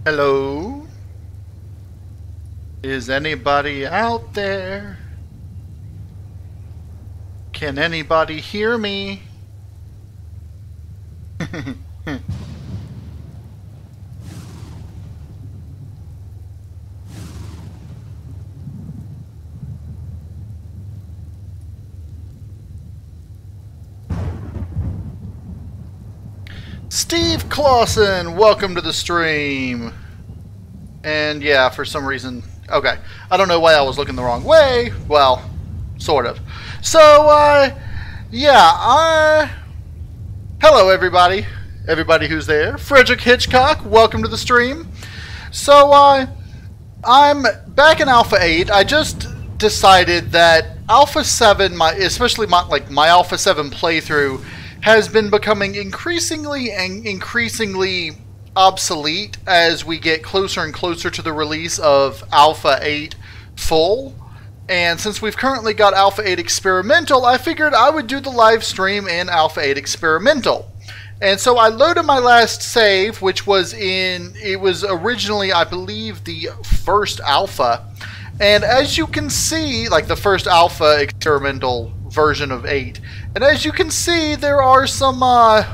Hello? Is anybody out there? Can anybody hear me? Steve Clausen, welcome to the stream. And yeah, for some reason, okay, I don't know why I was looking the wrong way. Well, sort of. So, hello everybody. Everybody who's there. Frederick Hitchcock, welcome to the stream. So, I'm back in Alpha 8. I just decided that Alpha 7, especially my Alpha 7 playthrough, has been becoming increasingly obsolete as we get closer and closer to the release of Alpha 8 full. And since we've currently got Alpha 8 Experimental, I figured I would do the live stream in Alpha 8 Experimental. And so I loaded my last save, which was it was originally, I believe, the first Alpha. And as you can see, like the first Alpha Experimental version of 8. And as you can see, there are some, well,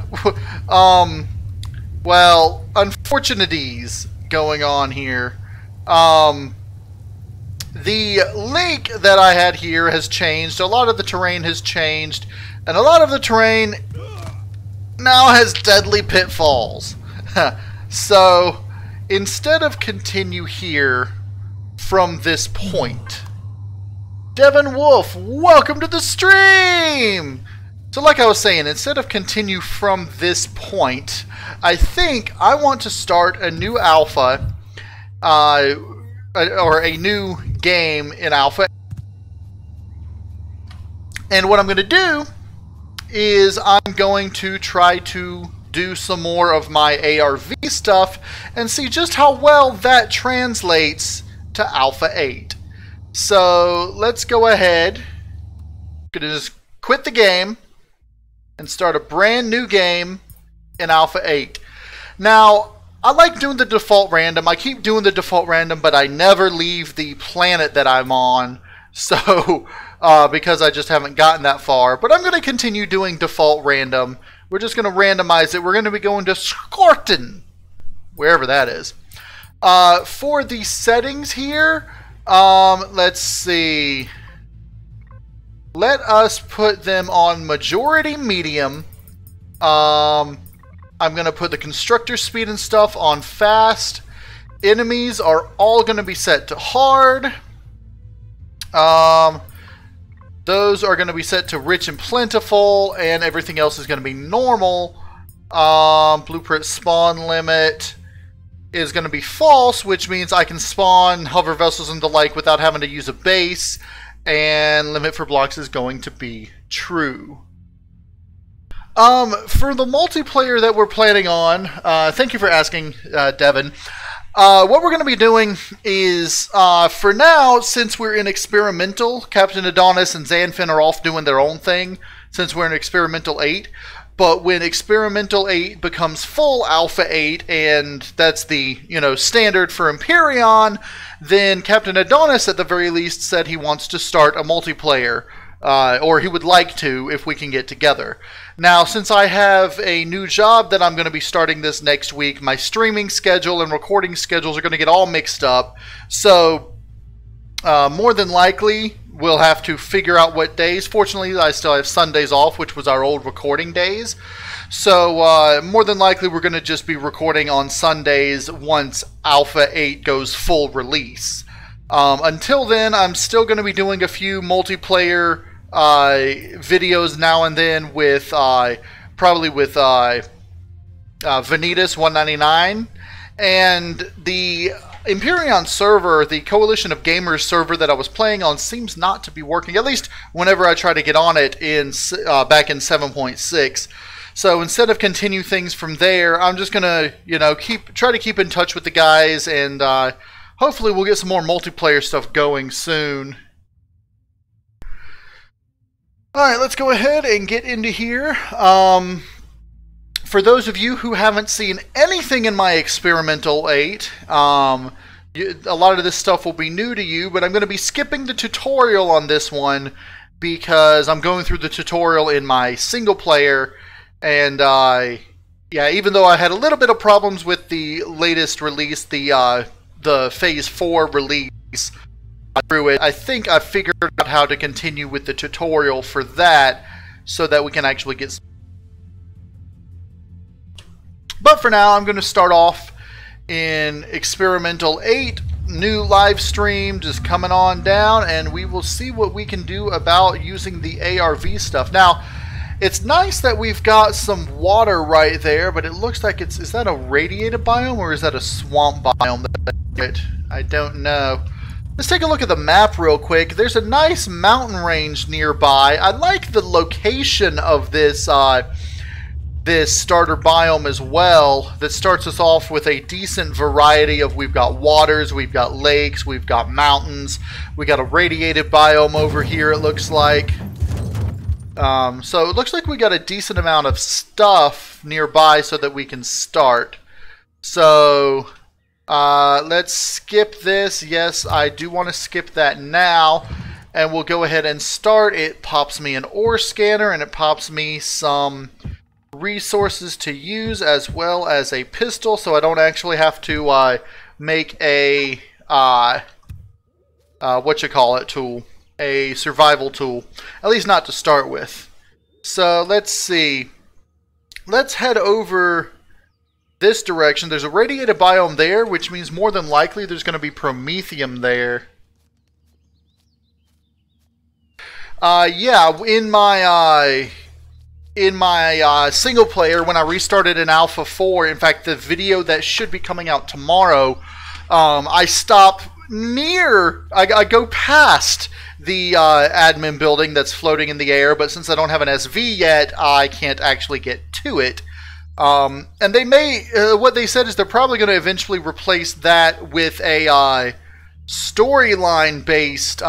unfortunities going on here. The lake that I had here has changed. A lot of the terrain has changed. And a lot of the terrain now has deadly pitfalls. So, instead of continue here from this point, Devin Wolf, welcome to the stream! So like I was saying, instead of continue from this point, I think I want to start a new alpha, or a new game in Alpha. And what I'm going to do is I'm going to try to do some more of my ARV stuff and see just how well that translates to Alpha 8. So let's go ahead. I'm going to just quit the game and start a brand new game in Alpha 8. Now, I like doing the default random. I keep doing the default random, but I never leave the planet that I'm on. So, because I just haven't gotten that far. But I'm going to continue doing default random. We're just going to randomize it. We're going to be going to Skorton, wherever that is. For the settings here, let's see. Let us put them on majority medium. I'm going to put the constructor speed and stuff on fast. Enemies are all going to be set to hard. Those are going to be set to rich and plentiful, and everything else is going to be normal. Blueprint spawn limit is going to be false, which means I can spawn hover vessels and the like without having to use a base. And limit for blocks is going to be true. For the multiplayer that we're planning on, thank you for asking, Devin. What we're going to be doing is, for now, since we're in experimental, Captain Adonis and Xanfin are off doing their own thing, since we're in experimental 8. But when experimental 8 becomes full Alpha 8, and that's the, standard for Empyrion, then Captain Adonis, at the very least, said he wants to start a multiplayer, or he would like to if we can get together. Now, since I have a new job that I'm going to be starting this next week, my streaming schedule and recording schedules are going to get all mixed up. So, more than likely, we'll have to figure out what days. Fortunately, I still have Sundays off, which was our old recording days. So, more than likely, we're going to just be recording on Sundays once Alpha 8 goes full release. Until then, I'm still going to be doing a few multiplayer videos now and then with, probably with Vanitas 199. And the Empyrion server, the Coalition of Gamers server that I was playing on, seems not to be working, at least whenever I try to get on it in back in 7.6. So instead of continue things from there, I'm just gonna, try to keep in touch with the guys, and hopefully we'll get some more multiplayer stuff going soon. All right, let's go ahead and get into here. For those of you who haven't seen anything in my Experimental 8, a lot of this stuff will be new to you, but I'm going to be skipping the tutorial on this one because I'm going through the tutorial in my single player, and yeah, even though I had a little bit of problems with the latest release, the Phase 4 release, through it, I think I figured out how to continue with the tutorial for that so that we can actually get. But for now, I'm going to start off in Experimental 8, new live stream just coming on down, and we will see what we can do about using the ARV stuff. Now, it's nice that we've got some water right there, but it looks like is that a radiated biome or is that a swamp biome? I don't know. Let's take a look at the map real quick. There's a nice mountain range nearby. I like the location of this this starter biome as well. That starts us off with a decent variety of, we've got waters, we've got lakes, we've got mountains, we got a radiated biome over here it looks like. So it looks like we got a decent amount of stuff nearby so that we can start. So let's skip this. Yes, I do want to skip that now. And we'll go ahead and start. It pops me an ore scanner and it pops me some resources to use as well as a pistol, so I don't actually have to make a tool, a survival tool, at least not to start with. So let's see, let's head over this direction. There's a radiated biome there, which means more than likely there's going to be promethium there. Yeah, in my single player, when I restarted in Alpha 4, in fact, the video that should be coming out tomorrow, I stop near, I go past the admin building that's floating in the air, but since I don't have an SV yet, I can't actually get to it. And they may, what they said is they're probably going to eventually replace that with a storyline based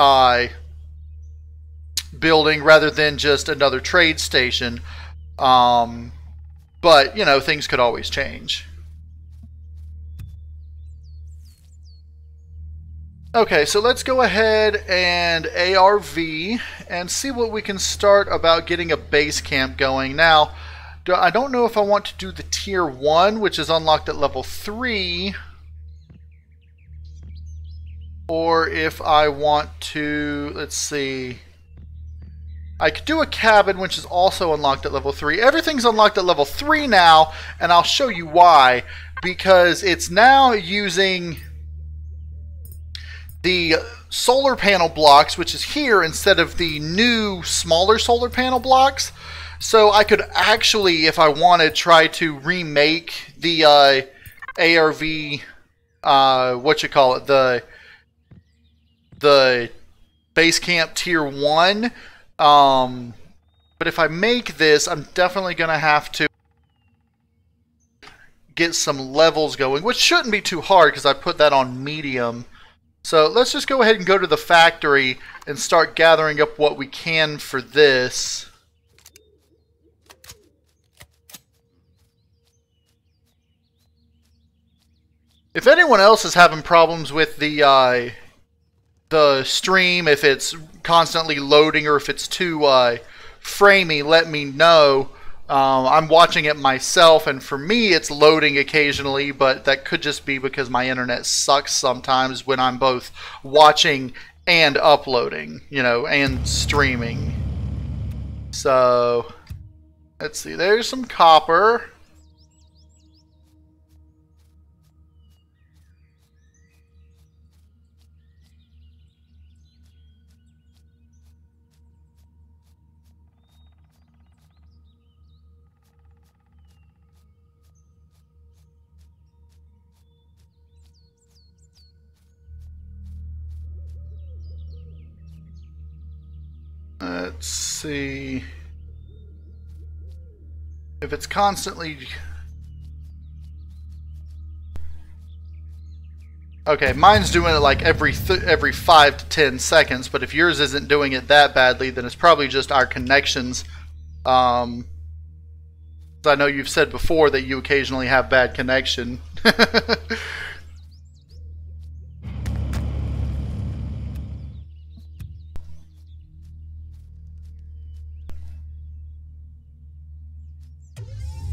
building rather than just another trade station. But, you know, things could always change. Okay, so let's go ahead and ARV and see what we can start about getting a base camp going. Now, I don't know if I want to do the tier 1, which is unlocked at level 3, or if I want to, let's see, I could do a cabin, which is also unlocked at level 3. Everything's unlocked at level 3 now, and I'll show you why. Because it's now using the solar panel blocks, which is here, instead of the new, smaller solar panel blocks. So I could actually, if I wanted, try to remake the ARV, the base camp tier 1. But if I make this, I'm definitely going to have to get some levels going, which shouldn't be too hard because I put that on medium. So let's just go ahead and go to the factory and start gathering up what we can for this. If anyone else is having problems with the stream, if it's constantly loading or if it's too framey, let me know. I'm watching it myself, and for me it's loading occasionally, but that could just be because my internet sucks sometimes when I'm both watching and uploading, you know, and streaming. So let's see, there's some copper. Let's see if it's constantly. Okay, mine's doing it like every 5 to 10 seconds, but if yours isn't doing it that badly, then it's probably just our connections I know you've said before that you occasionally have bad connection.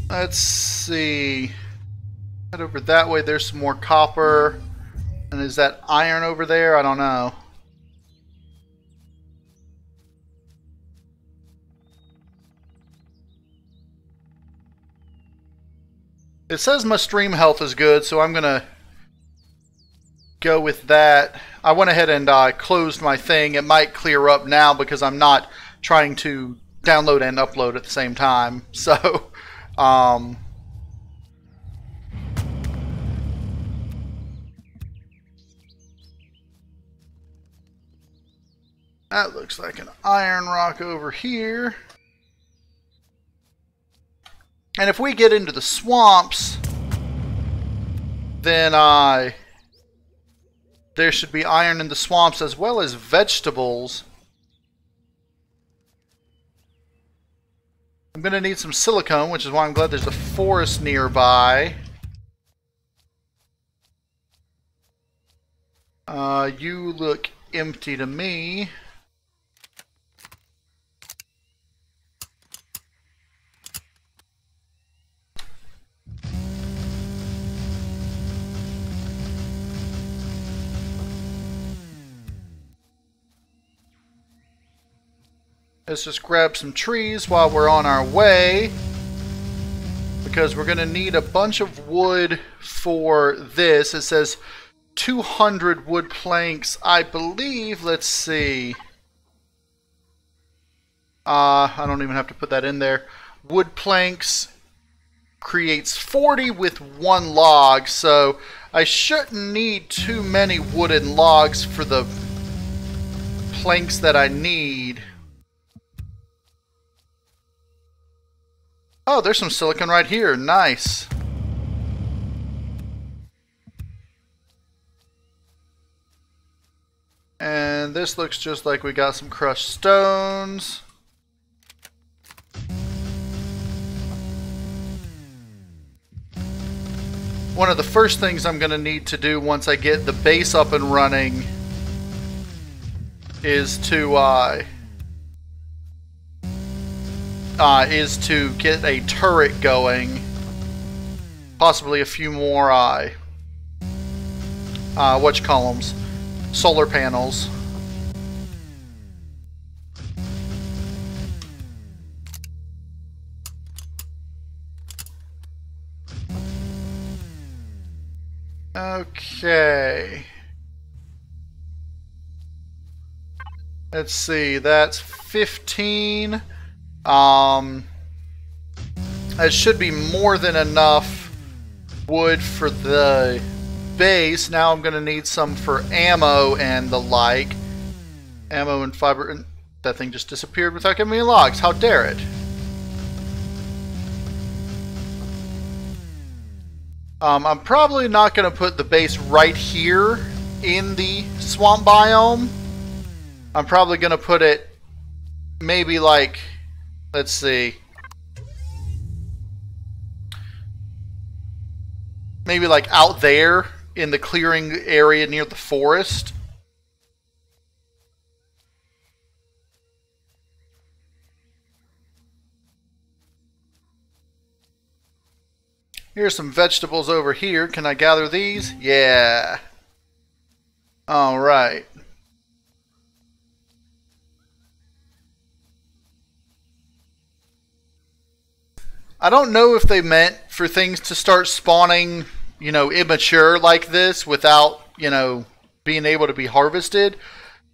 Let's see. Head over that way. There's some more copper. And is that iron over there? I don't know. It says my stream health is good, so I'm going to go with that. I went ahead and closed my thing. It might clear up now because I'm not trying to download and upload at the same time. So, that looks like an iron rock over here. And if we get into the swamps, then there should be iron in the swamps as well as vegetables. I'm going to need some silicone, which is why I'm glad there's a forest nearby. You look empty to me. Let's just grab some trees while we're on our way, because we're going to need a bunch of wood for this. It says 200 wood planks, I believe. Let's see. I don't even have to put that in there. Wood planks creates 40 with 1 log, so I shouldn't need too many wooden logs for the planks that I need. Oh, there's some silicon right here. Nice. And this looks just like we got some crushed stones. One of the first things I'm going to need to do once I get the base up and running is to get a turret going, possibly a few more whatchamacallits, solar panels. Okay, let's see, that's 15. That should be more than enough wood for the base. Now I'm going to need some for ammo and the like. Ammo and fiber. And that thing just disappeared without giving me logs. How dare it? I'm probably not going to put the base right here in the swamp biome. I'm probably going to put it maybe like, let's see, maybe like out there in the clearing area near the forest. Here's some vegetables over here. Can I gather these? Yeah. All right. I don't know if they meant for things to start spawning, you know, immature like this without, you know, being able to be harvested.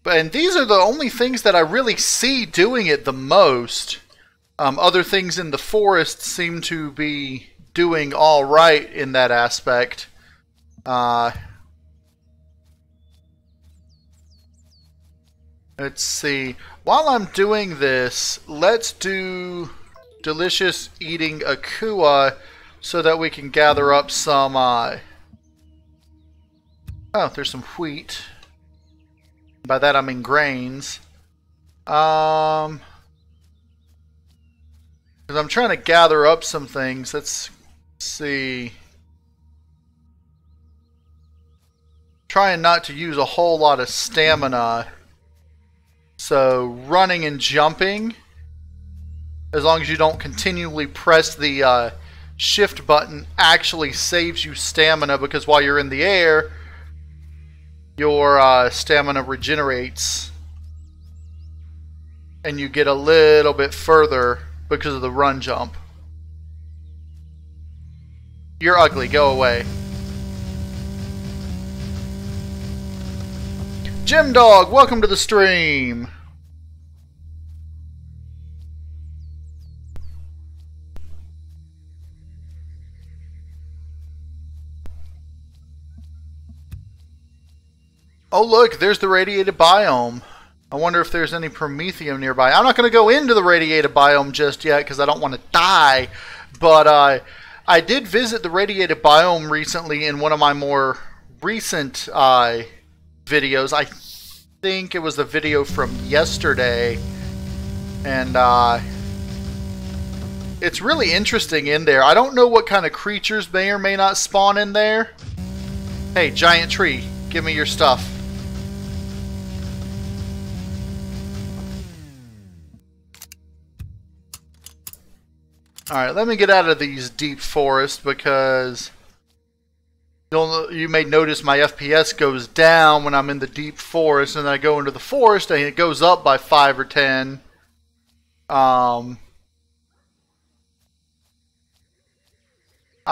And these are the only things that I really see doing it the most. Other things in the forest seem to be doing all right in that aspect. Let's see. While I'm doing this, let's do delicious eating akua so that we can gather up some oh, there's some wheat. By that I mean grains. Because I'm trying to gather up some things. Let's see. Trying not to use a whole lot of stamina. So running and jumping, as long as you don't continually press the shift button, actually saves you stamina, because while you're in the air, your stamina regenerates. And you get a little bit further because of the run jump. You're ugly, go away. Jim Dog, welcome to the stream. Oh look, there's the radiated biome. I wonder if there's any promethium nearby. I'm not going to go into the radiated biome just yet because I don't want to die. But I did visit the radiated biome recently in one of my more recent videos. I think it was the video from yesterday. And it's really interesting in there. I don't know what kind of creatures may or may not spawn in there. Hey, giant tree, give me your stuff. Alright, let me get out of these deep forests because you may notice my FPS goes down when I'm in the deep forest, and then I go into the forest and it goes up by 5 or 10. I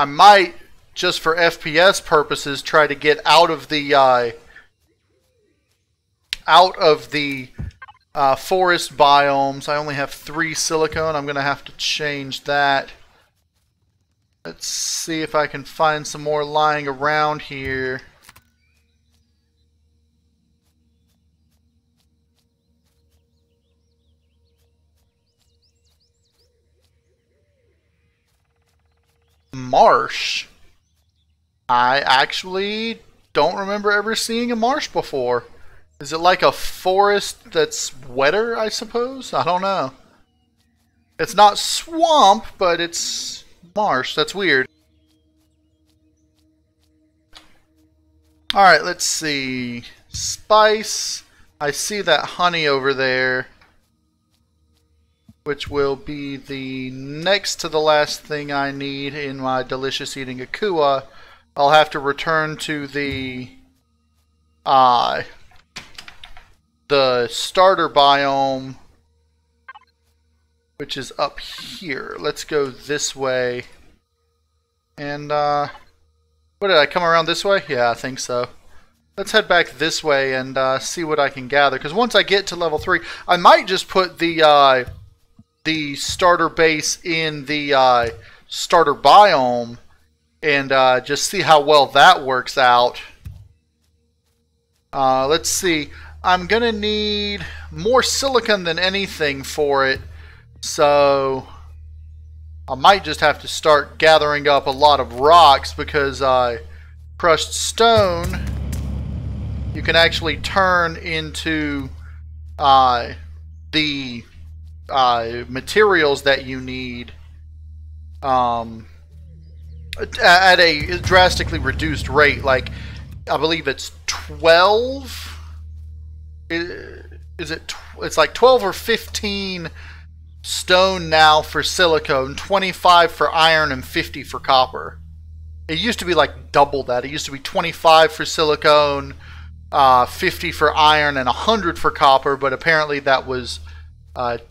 might, just for FPS purposes, try to get out of the forest biomes. I only have 3 silicone. I'm going to have to change that. Let's see if I can find some more lying around here. Marsh. I actually don't remember ever seeing a marsh before. Is it like a forest that's wetter, I suppose? I don't know. It's not swamp, but it's marsh. That's weird. Alright, let's see. Spice. I see that honey over there, which will be the next to the last thing I need in my delicious eating Akua. I'll have to return to the starter biome, which is up here. Let's go this way. And what did I come around this way? Yeah, I think so. Let's head back this way and see what I can gather. Because once I get to level 3, I might just put the starter base in the starter biome and just see how well that works out. Let's see. I'm going to need more silicon than anything for it. So I might just have to start gathering up a lot of rocks, because crushed stone you can actually turn into the materials that you need at a drastically reduced rate. Like, I believe it's 12. It's like 12 or 15 stone now for silicone, 25 for iron, and 50 for copper. It used to be like double that. It used to be 25 for silicone, 50 for iron, and 100 for copper, but apparently that was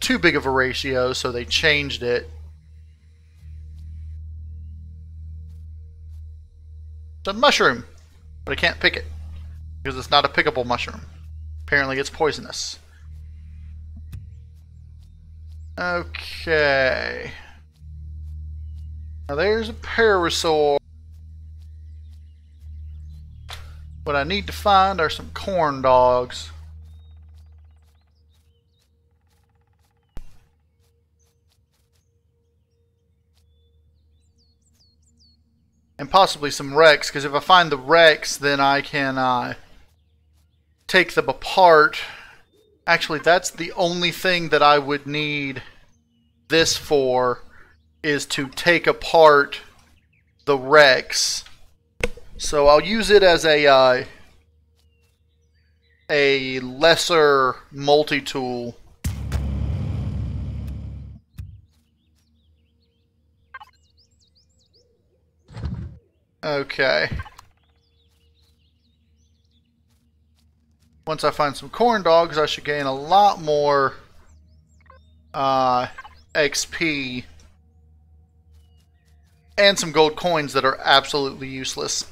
too big of a ratio, so they changed it. It's a mushroom, but I can't pick it because it's not a pickable mushroom. Apparently it's poisonous. Okay. Now there's a parasaur. What I need to find are some corn dogs. And possibly some wrecks, because if I find the wrecks, then I can take them apart. Actually, that's the only thing that I would need this for. is to take apart the Rex. So I'll use it as a lesser multi-tool. Okay. Once I find some corn dogs, I should gain a lot more XP and some gold coins that are absolutely useless.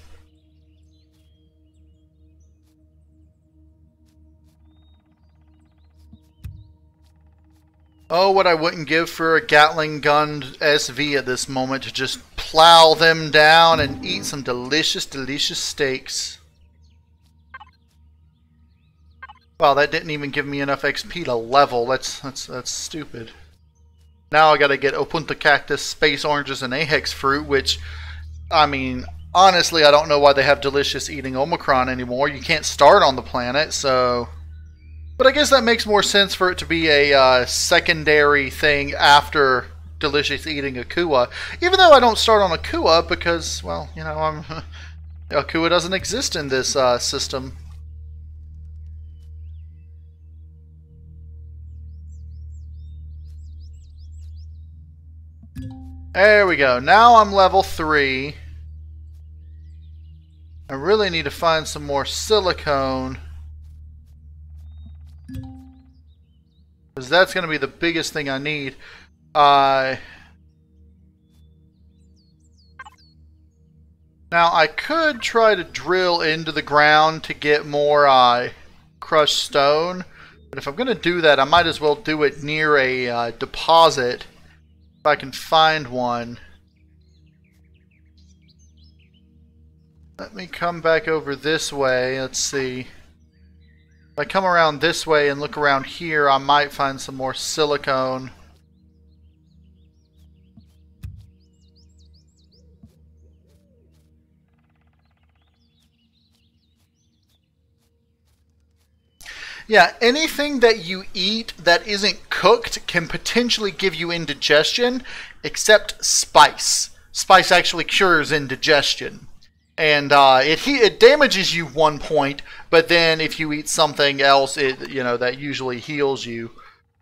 Oh, what I wouldn't give for a Gatling gun SV at this moment to just plow them down and eat some delicious, delicious steaks. Wow, that didn't even give me enough XP to level. That's stupid. Now I gotta get Opunta Cactus, Space Oranges, and Ahex Fruit, which, I mean, honestly, I don't know why they have Delicious eating Omicron anymore. You can't start on the planet, so... But I guess that makes more sense for it to be a secondary thing after Delicious eating Akua. Even though I don't start on Akua because, well, you know, Akua doesn't exist in this system. There we go. Now I'm level 3. I really need to find some more silicone, because that's going to be the biggest thing I need. Now I could try to drill into the ground to get more crushed stone, but if I'm going to do that, I might as well do it near a deposit if I can find one. Let me come back over this way. Let's see. If I come around this way and look around here, I might find some more silicone. Yeah, anything that you eat that isn't cooked can potentially give you indigestion, except spice. Spice actually cures indigestion. And it damages you 1 point, but then if you eat something else, that usually heals you.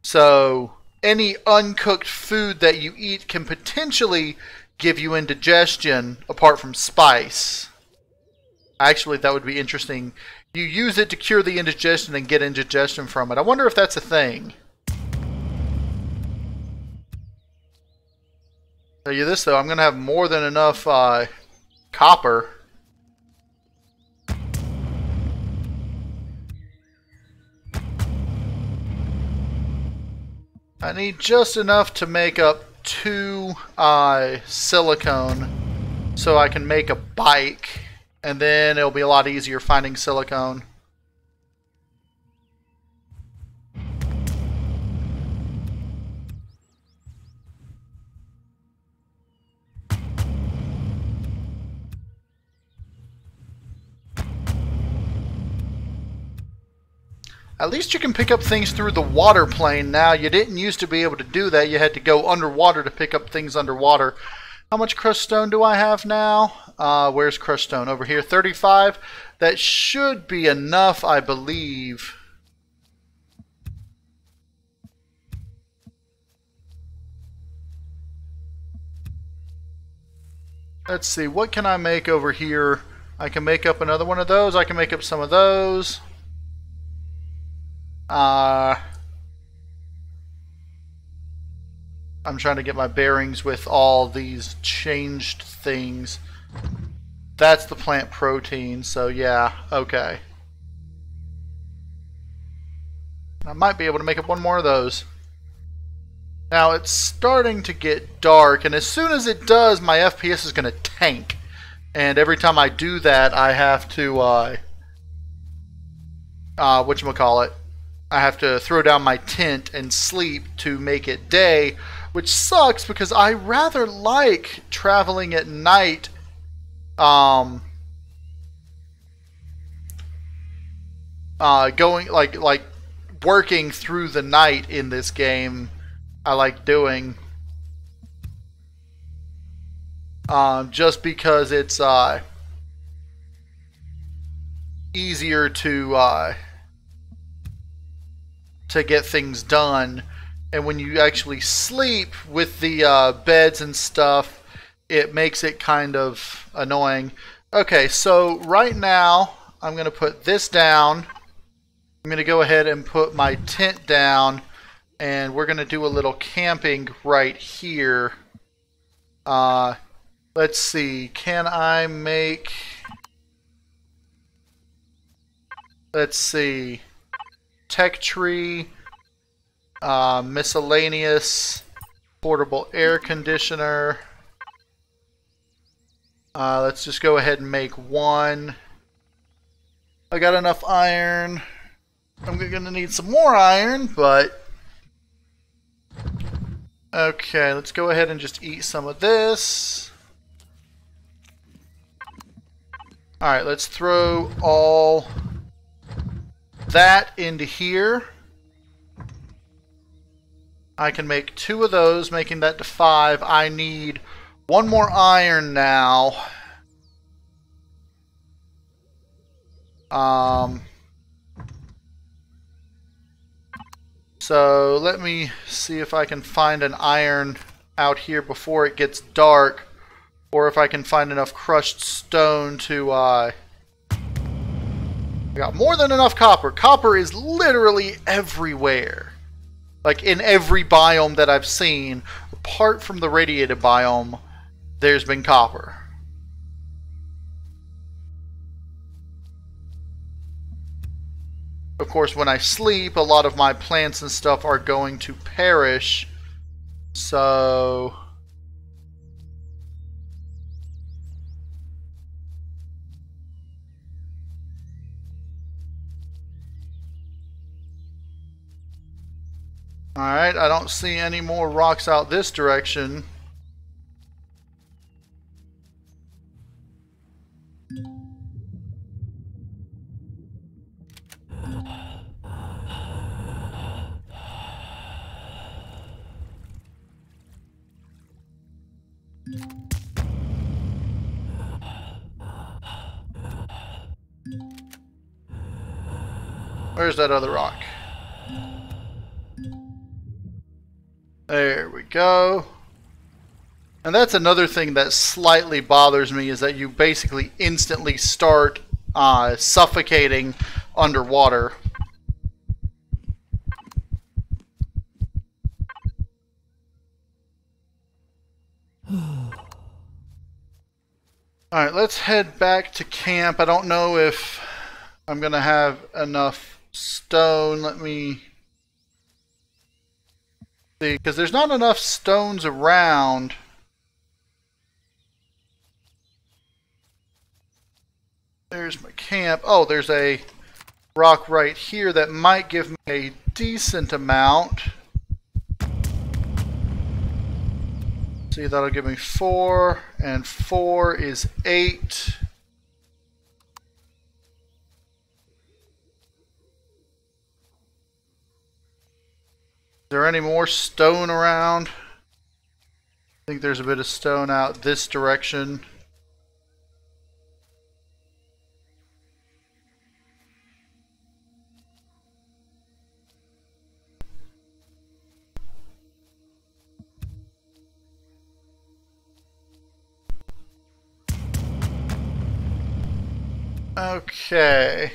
So any uncooked food that you eat can potentially give you indigestion, apart from spice. Actually, that would be interesting. You use it to cure the indigestion and get indigestion from it. I wonder if that's a thing. Tell you this though, I'm gonna have more than enough copper. I need just enough to make up 2 silicone so I can make a bike, and then it'll be a lot easier finding silicone. At least you can pick up things through the water plane now. You didn't used to be able to do that. You had to go underwater to pick up things underwater. How much crushed stone do I have now? Where's crushed stone? Over here, 35. That should be enough, I believe. Let's see, what can I make over here? I can make up another one of those. I can make up some of those. I'm trying to get my bearings with all these changed things. That's the plant protein, so yeah, okay. I might be able to make up one more of those. Now it's starting to get dark, and as soon as it does, my FPS is going to tank. And every time I do that, I have to, whatchamacallit, I have to throw down my tent and sleep to make it day, which sucks because I rather like traveling at night. Going like working through the night in this game, I like doing. just because it's easier to get things done. And when you actually sleep with the beds and stuff, it makes it kind of annoying. Okay, so right now I'm going to put this down. I'm going to go ahead and put my tent down, and we're going to do a little camping right here. Let's see, can I make... Let's see, tech tree, miscellaneous, portable air conditioner. Let's just go ahead and make one. I got enough iron. I'm going to need some more iron, but... Okay, let's go ahead and just eat some of this. Alright, let's throw all that into here. I can make 2 of those, making that to 5. I need 1 more iron now. So let me see if I can find an iron out here before it gets dark, or if I can find enough crushed stone to I got more than enough copper. Copper is literally everywhere. Like in every biome that I've seen, apart from the radiated biome, there's been copper. Of course, when I sleep, a lot of my plants and stuff are going to perish. So... Alright, I don't see any more rocks out this direction. Where's that other rock? There we go. And that's another thing that slightly bothers me, is that you basically instantly start suffocating underwater. Alright, let's head back to camp. I don't know if I'm going to have enough stone. Let me see, because there's not enough stones around. There's my camp. Oh, there's a rock right here that might give me a decent amount. See, that'll give me 4, and 4 is 8. Is there any more stone around? I think there's a bit of stone out this direction. Okay.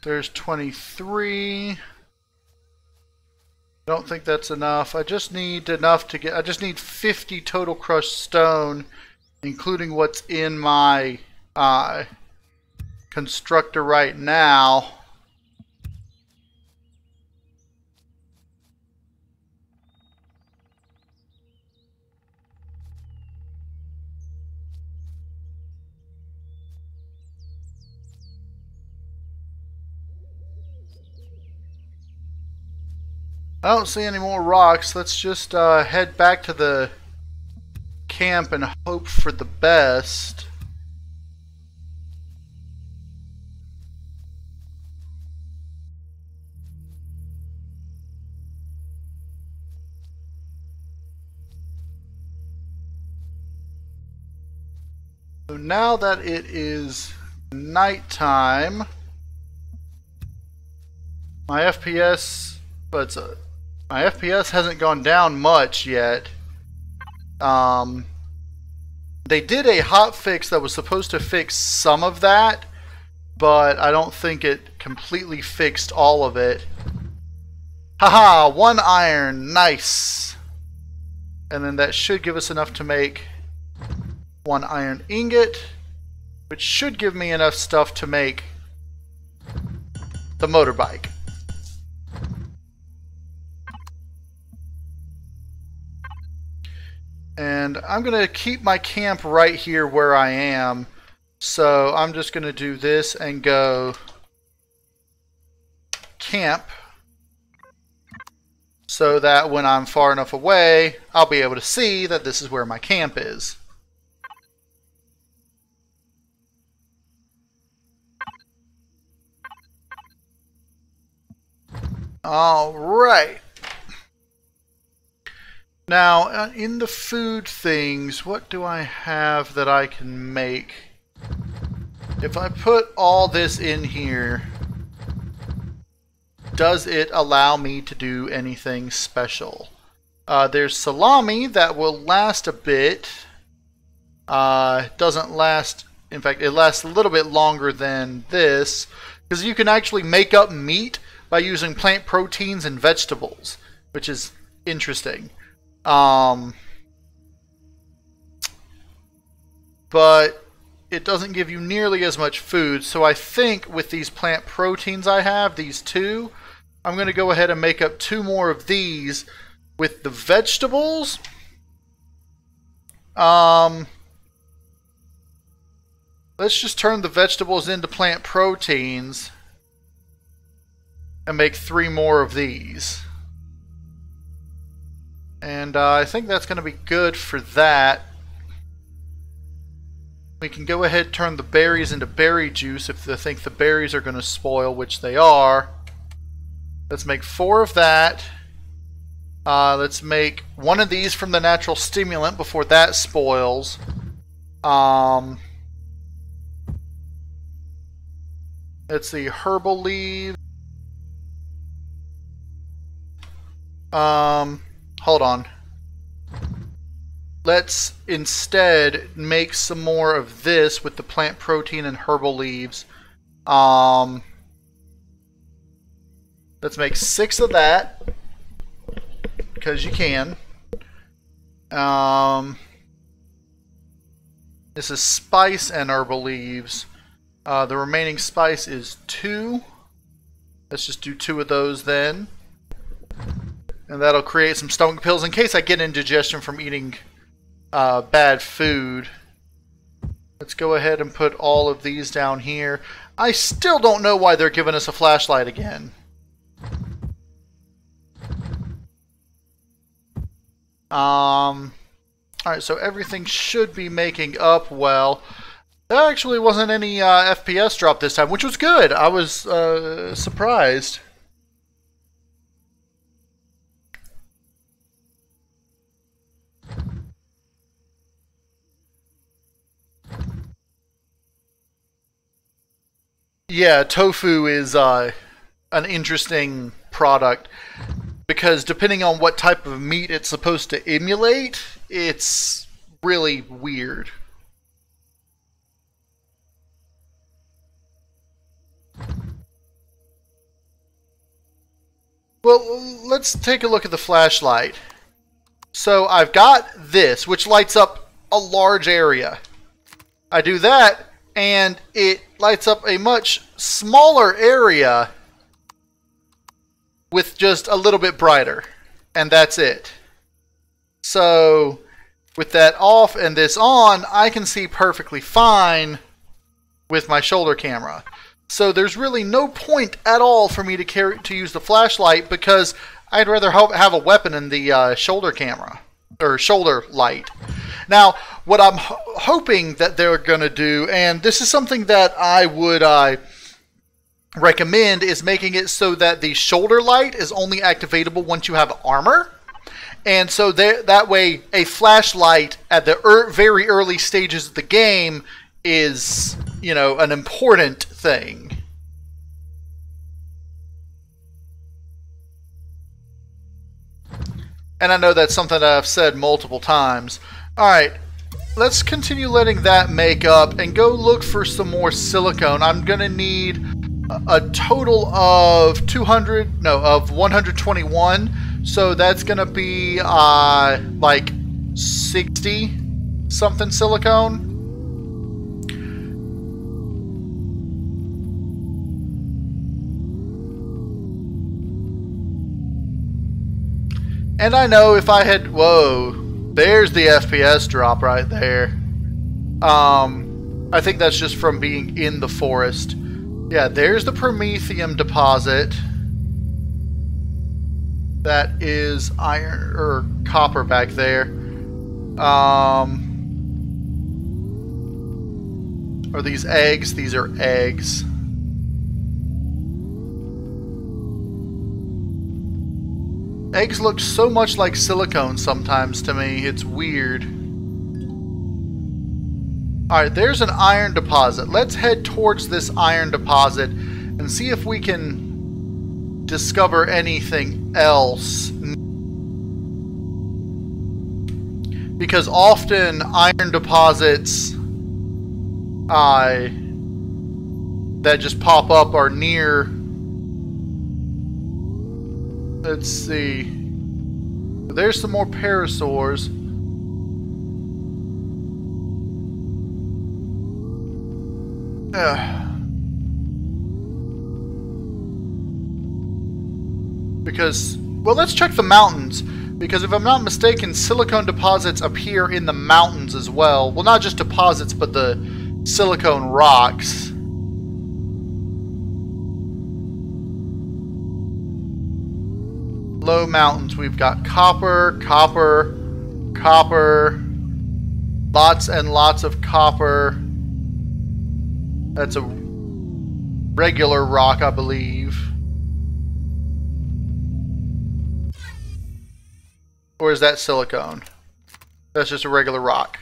There's 23. I don't think that's enough. I just need enough to get, I just need 50 total crushed stone, including what's in my constructor right now. I don't see any more rocks. Let's just head back to the camp and hope for the best. So now that it is nighttime, my FPS, my FPS hasn't gone down much yet. They did a hotfix that was supposed to fix some of that, but I don't think it completely fixed all of it. Haha, 1 iron, nice. And then that should give us enough to make 1 iron ingot, which should give me enough stuff to make the motorbike. And I'm going to keep my camp right here where I am. So I'm just going to do this and go camp, so that when I'm far enough away, I'll be able to see that this is where my camp is. All right. Now, in the food things, what do I have that I can make? If I put all this in here, does it allow me to do anything special? There's salami that will last a bit. Doesn't last, in fact, it lasts a little bit longer than this, because you can actually make up meat by using plant proteins and vegetables, which is interesting. But it doesn't give you nearly as much food, so I think with these plant proteins I have, these 2, I'm going to go ahead and make up 2 more of these with the vegetables. Let's just turn the vegetables into plant proteins and make 3 more of these. And I think that's going to be good for that. We can go ahead and turn the berries into berry juice if they think the berries are going to spoil, which they are. Let's make 4 of that. Let's make 1 of these from the natural stimulant before that spoils. Let's see, herbal leaves. Hold on. Let's instead make some more of this with the plant protein and herbal leaves. Let's make 6 of that, because you can. This is spice and herbal leaves. The remaining spice is 2. Let's just do 2 of those then. And that'll create some stomach pills in case I get indigestion from eating bad food. Let's go ahead and put all of these down here. I still don't know why they're giving us a flashlight again. Alright, so everything should be making up well. There actually wasn't any FPS drop this time, which was good. I was surprised. Yeah, tofu is an interesting product, because depending on what type of meat it's supposed to emulate, it's really weird. Well, let's take a look at the flashlight. So I've got this, which lights up a large area. I do that, and it lights up a much smaller area with just a little bit brighter, and that's it. So with that off and this on, I can see perfectly fine with my shoulder camera. So there's really no point at all for me to use the flashlight, because I'd rather have a weapon in the shoulder camera, or shoulder light. Now, what I'm hoping that they're going to do, and this is something that I would recommend, is making it so that the shoulder light is only activatable once you have armor. And so that way, a flashlight at the very early stages of the game is, you know, an important thing. And I know that's something that I've said multiple times. Alright, let's continue letting that make up and go look for some more silicone. I'm going to need a total of 121. So that's going to be like 60 something silicone. And I know if I had... Whoa. There's the FPS drop right there. I think that's just from being in the forest. Yeah, there's the Promethium deposit. That is iron or copper back there. Are these eggs? These are eggs. Eggs look so much like silicone sometimes to me. It's weird. Alright, there's an iron deposit. Let's head towards this iron deposit and see if we can discover anything else. Because often iron deposits that just pop up are near... Let's see. There's some more parasaurs. Because, well, let's check the mountains. Because if I'm not mistaken, silicone deposits appear in the mountains as well. Well, not just deposits, but the silicone rocks. Low mountains, we've got copper, copper, copper, lots and lots of copper. That's a regular rock, I believe. Or is that silicone? That's just a regular rock.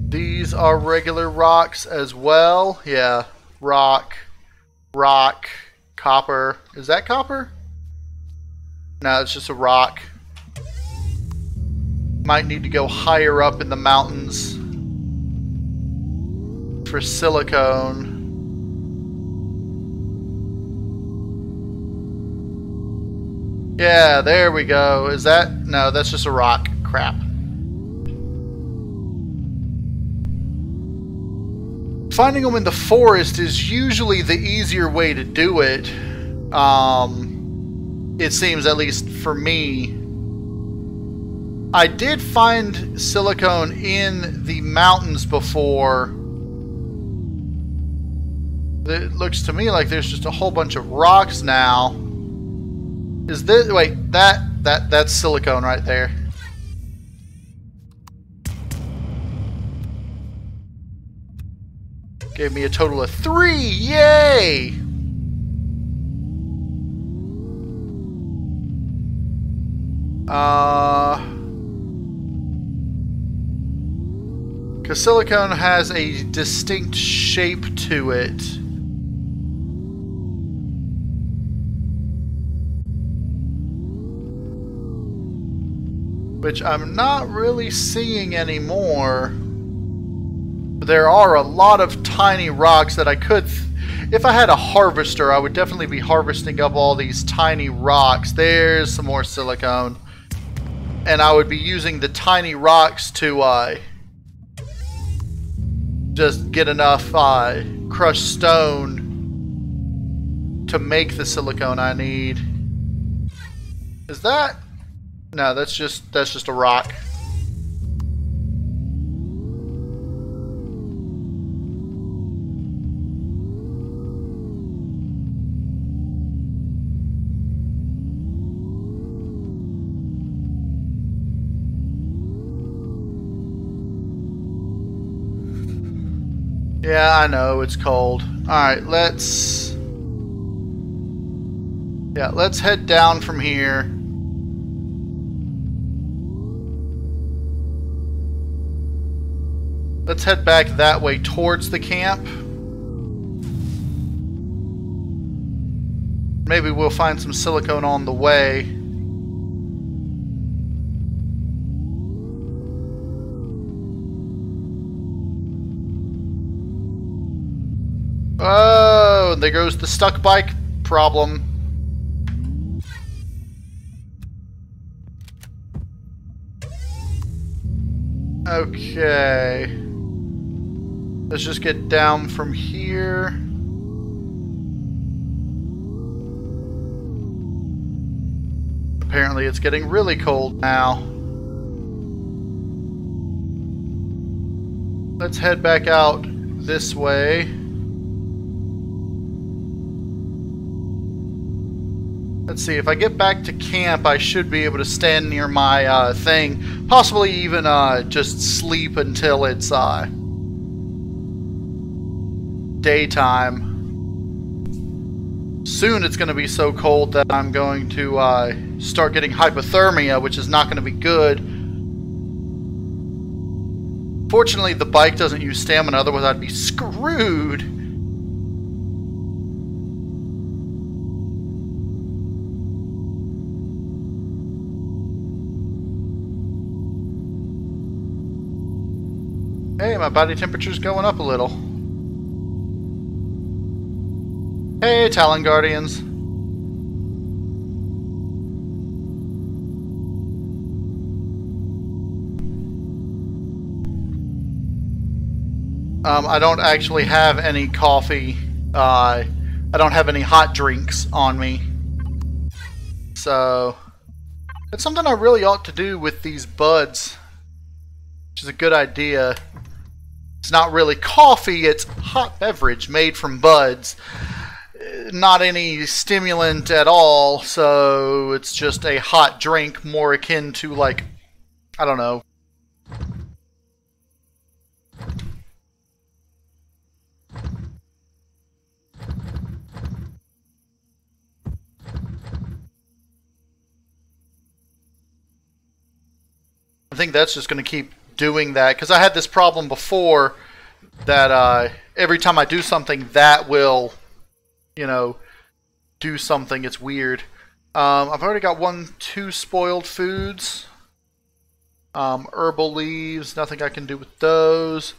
These are regular rocks as well. Yeah. Rock, rock, copper. Is that copper? No, it's just a rock. Might need to go higher up in the mountains for silicone. Yeah, there we go. Is that? No, that's just a rock. Crap. Finding them in the forest is usually the easier way to do it. It seems, at least for me. I did find silicone in the mountains before. It looks to me like there's just a whole bunch of rocks now. Is this... Wait, that's silicone right there. Gave me a total of 3! Yay! Because silicone has a distinct shape to it. Which I'm not really seeing anymore. There are a lot of tiny rocks that I could... If I had a harvester, I would definitely be harvesting up all these tiny rocks. There's some more silicone. And I would be using the tiny rocks to just get enough crushed stone to make the silicone I need. Is that... No, that's just a rock. Yeah, I know, it's cold. Alright, let's head down from here. Let's head back that way towards the camp. Maybe we'll find some silicone on the way. Oh, there goes the stuck bike problem. Okay. Let's just get down from here. Apparently it's getting really cold now. Let's head back out this way. Let's see, if I get back to camp, I should be able to stand near my thing. Possibly even just sleep until it's daytime. Soon it's going to be so cold that I'm going to start getting hypothermia, which is not going to be good. Fortunately, the bike doesn't use stamina, otherwise I'd be screwed. Hey, my body temperature's going up a little. Hey, Talon Guardians. I don't actually have any coffee. I don't have any hot drinks on me. So, that's something I really ought to do with these buds. Which is a good idea. It's not really coffee, it's hot beverage made from buds. Not any stimulant at all, so it's just a hot drink more akin to, like, I don't know. I think that's just going to keep doing that, because I had this problem before that every time I do something that will, you know, do something. It's weird. I've already got 2 spoiled foods. Herbal leaves, nothing I can do with those.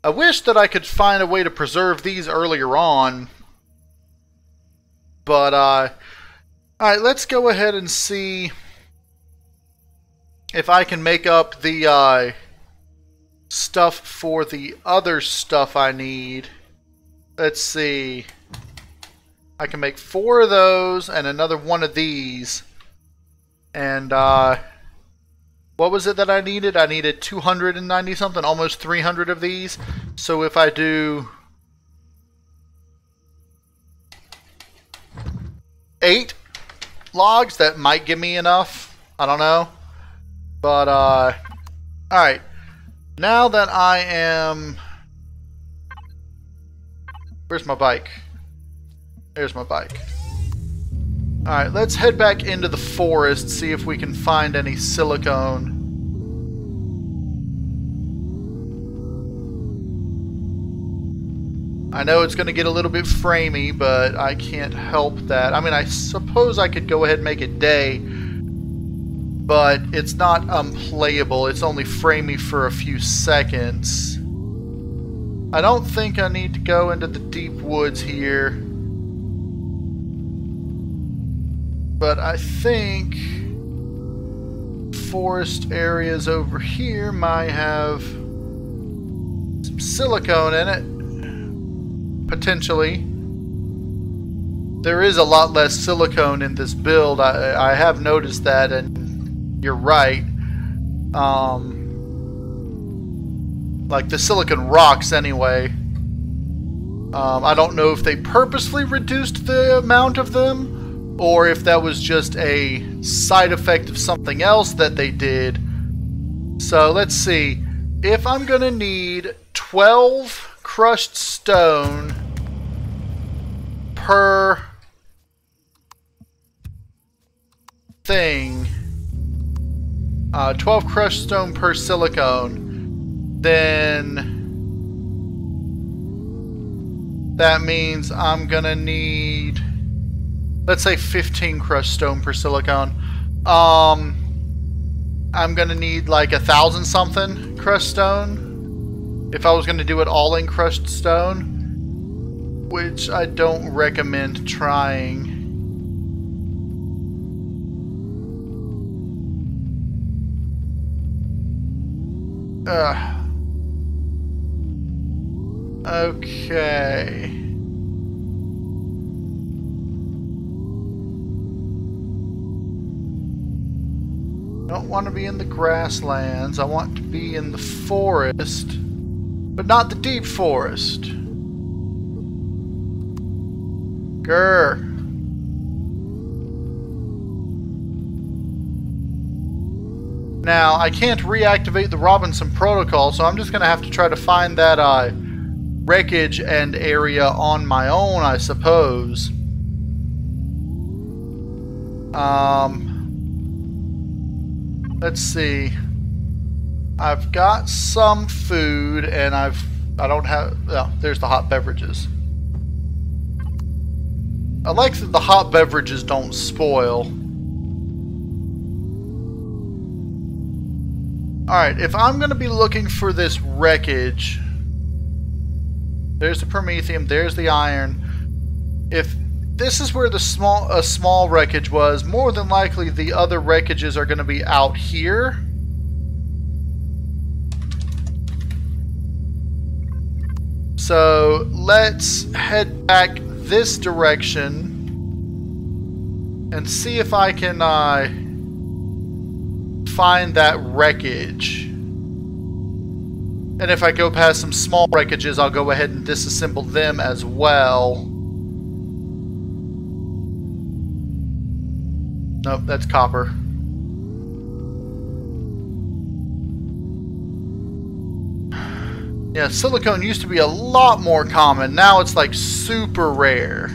I wish that I could find a way to preserve these earlier on. But, alright, let's go ahead and see if I can make up the stuff for the other stuff I need. Let's see. I can make 4 of those and another 1 of these. And what was it that I needed? I needed 290 something, almost 300 of these. So if I do 8 logs, that might give me enough. I don't know. But alright. Now that I am... Where's my bike? There's my bike. Alright, let's head back into the forest, see if we can find any silicone. I know it's going to get a little bit framey, but I can't help that. I mean, I suppose I could go ahead and make it day, but it's not unplayable. It's only framey for a few seconds. I don't think I need to go into the deep woods here. But I think forest areas over here might have some silicone in it. Potentially. There is a lot less silicone in this build. I have noticed that, and you're right. Like the silicon rocks anyway. I don't know if they purposely reduced the amount of them, or if that was just a side effect of something else that they did. So let's see. If I'm gonna need 12 crushed stone per thing, 12 crushed stone per silicone, then that means I'm gonna need, let's say 15 crushed stone per silicone. I'm gonna need like 1,000 something crushed stone if I was gonna do it all in crushed stone, which I don't recommend trying. Okay. Don't want to be in the grasslands. I want to be in the forest, but not the deep forest. Grr. Now, I can't reactivate the Robinson Protocol, so I'm just going to have to try to find that wreckage and area on my own, I suppose. Let's see. I've got some food, and I don't have. Oh, there's the hot beverages. I like that the hot beverages don't spoil. Alright, if I'm going to be looking for this wreckage, there's the Promethium, there's the iron. If this is where the small wreckage was, more than likely the other wreckages are going to be out here. So let's head back this direction and see if I can find that wreckage. And if I go past some small wreckages, I'll go ahead and disassemble them as well. Nope, that's copper. Yeah, silicone used to be a lot more common. Now it's like super rare.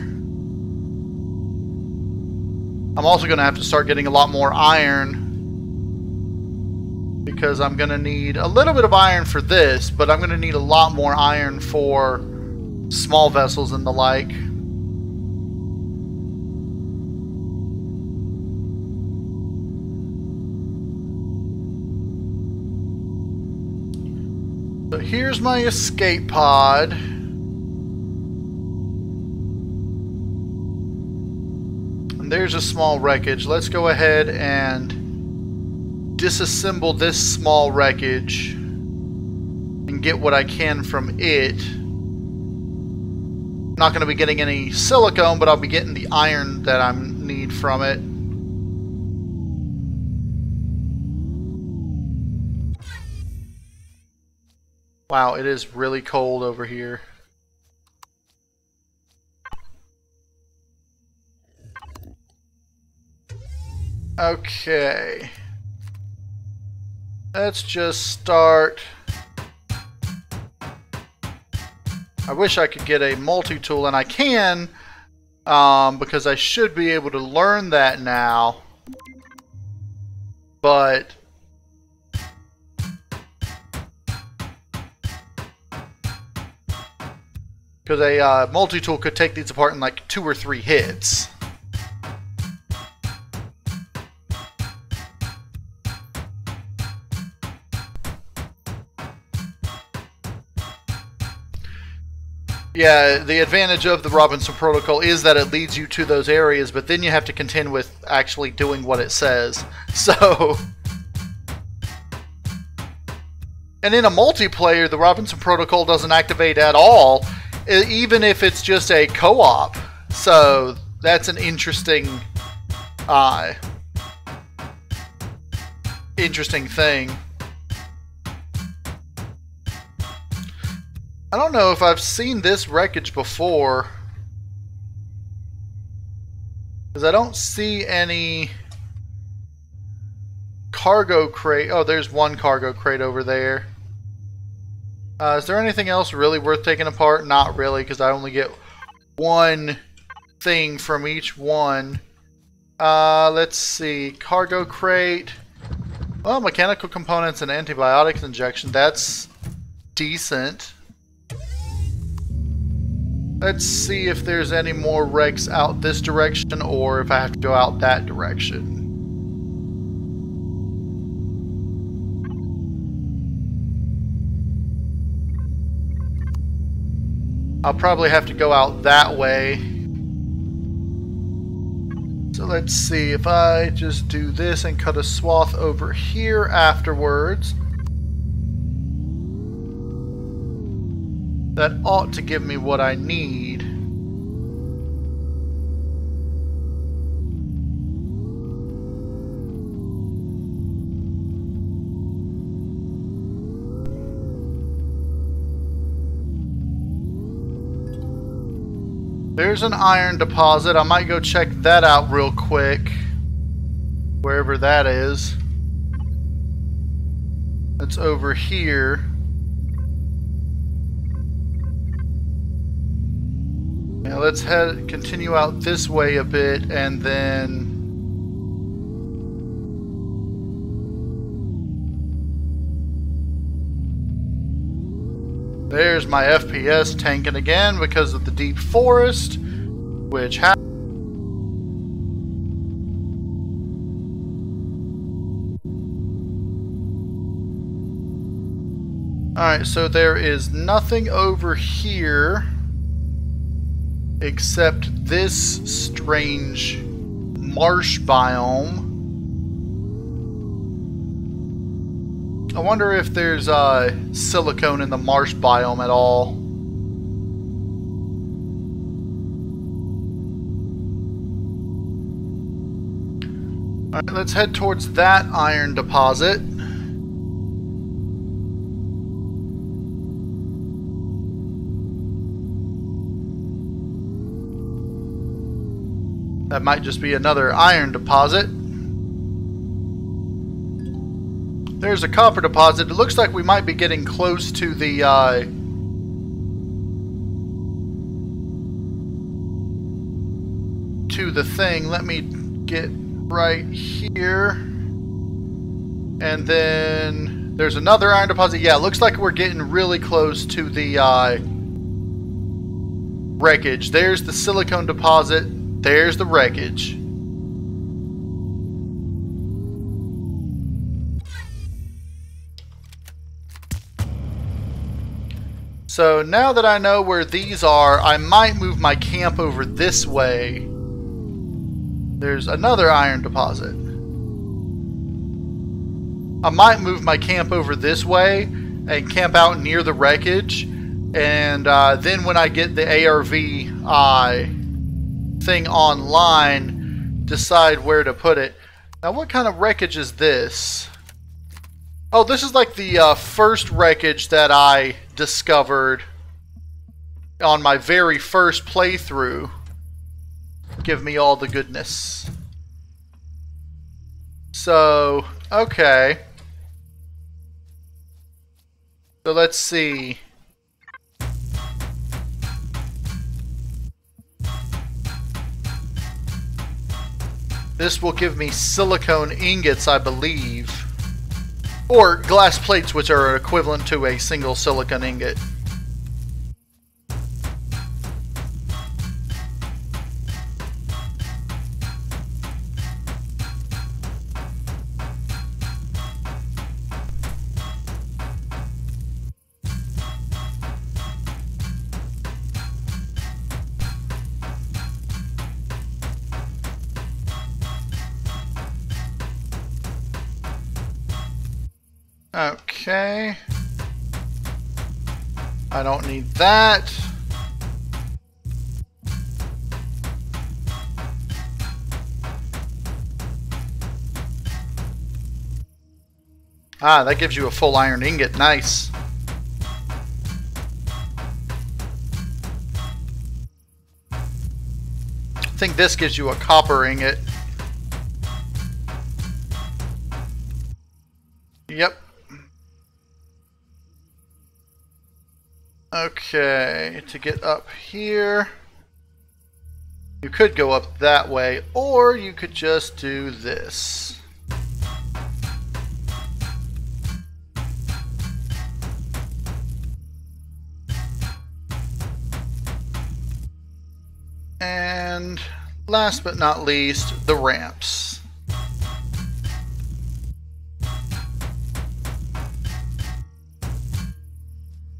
I'm also going to have to start getting a lot more iron, because I'm going to need a little bit of iron for this, but I'm going to need a lot more iron for small vessels and the like. So here's my escape pod. And there's a small wreckage. Let's go ahead and disassemble this small wreckage and get what I can from it. I'm not going to be getting any silicone, but I'll be getting the iron that I need from it. Wow, it is really cold over here. Okay. Let's just start. I wish I could get a multi-tool, and I can, because I should be able to learn that now. But because a multi-tool could take these apart in like 2 or 3 hits. Yeah, the advantage of the Robinson Protocol is that it leads you to those areas, but then you have to contend with actually doing what it says. So, and in a multiplayer, the Robinson Protocol doesn't activate at all, even if it's just a co-op. So that's an interesting thing. I don't know if I've seen this wreckage before, because I don't see any cargo crate. Oh, there's one cargo crate over there. Is there anything else really worth taking apart? Not really, because I only get one thing from each one. Let's see. Cargo crate. Well, mechanical components and antibiotics injection. That's decent. Let's see if there's any more wrecks out this direction or if I have to go out that direction. I'll probably have to go out that way. So let's see if I just do this and cut a swath over here afterwards. That ought to give me what I need. There's an iron deposit. I might go check that out real quick. Wherever that is. It's over here. Now let's continue out this way a bit and then there's my FPS tanking again because of the deep forest, which happens. Alright, so there is nothing over here except this strange marsh biome. I wonder if there's silicone in the marsh biome at all. Alright, let's head towards that iron deposit. That might just be another iron deposit. There's a copper deposit. It looks like we might be getting close to the thing. Let me get right here. And then there's another iron deposit. Yeah, it looks like we're getting really close to the wreckage. There's the silicone deposit. There's the wreckage. So now that I know where these are, I might move my camp over this way. There's another iron deposit. I might move my camp over this way and camp out near the wreckage. And then when I get the ARV thing online, decide where to put it. Now what kind of wreckage is this? Oh, this is like the first wreckage that I discovered on my very first playthrough. Give me all the goodness. So, okay. So let's see. This will give me silicone ingots, I believe. Or glass plates, which are equivalent to a single silicon ingot. Okay. I don't need that. Ah, that gives you a full iron ingot. Nice. I think this gives you a copper ingot. Yep. Okay, to get up here, you could go up that way, or you could just do this. And last but not least, the ramps.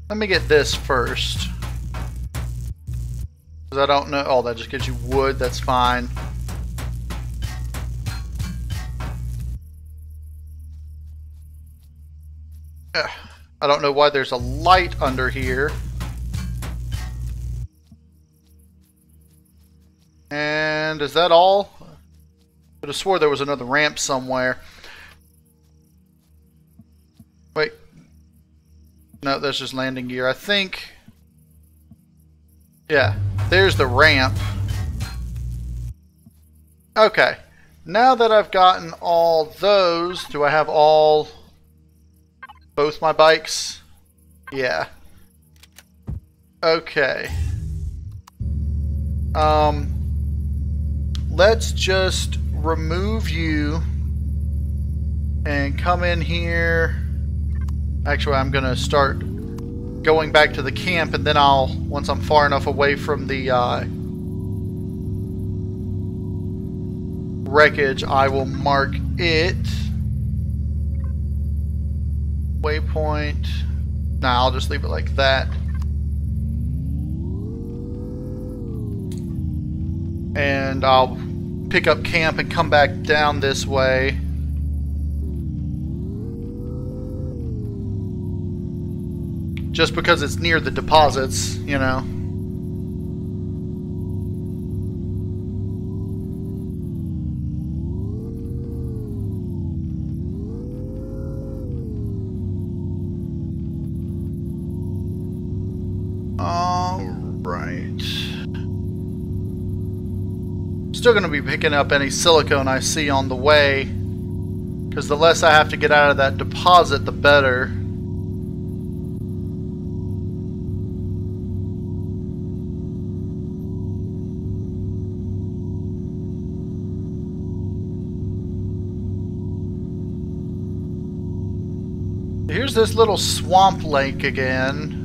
Let me get this first. Because I don't know. Oh, that just gives you wood. That's fine. I don't know why there's a light under here. And is that all? I could have swore there was another ramp somewhere. Wait. No, that's just landing gear. I think... Yeah, there's the ramp. Okay. Now that I've gotten all those, do I have all... both my bikes? Yeah. Okay. Let's just remove you and come in here. Actually, I'm gonna start going back to the camp, and then I'll, once I'm far enough away from the wreckage, I will mark it. Waypoint. Nah, I'll just leave it like that. And I'll pick up camp and come back down this way. Just because it's near the deposits, you know. Alright. Still going to be picking up any silicone I see on the way, because the less I have to get out of that deposit, the better. Here's this little swamp lake again.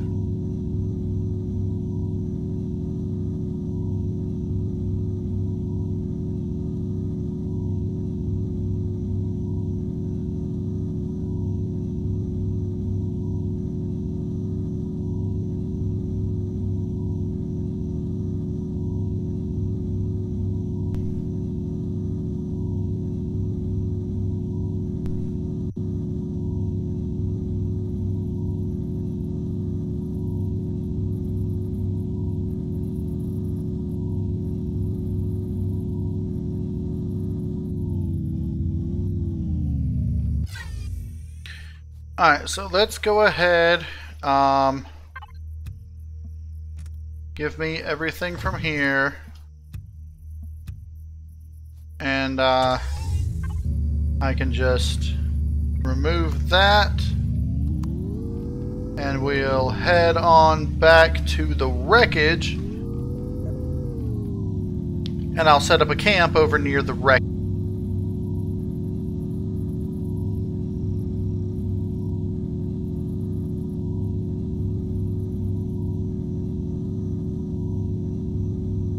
Alright, so let's go ahead. Give me everything from here. And I can just remove that. And we'll head on back to the wreckage. And I'll set up a camp over near the wreckage.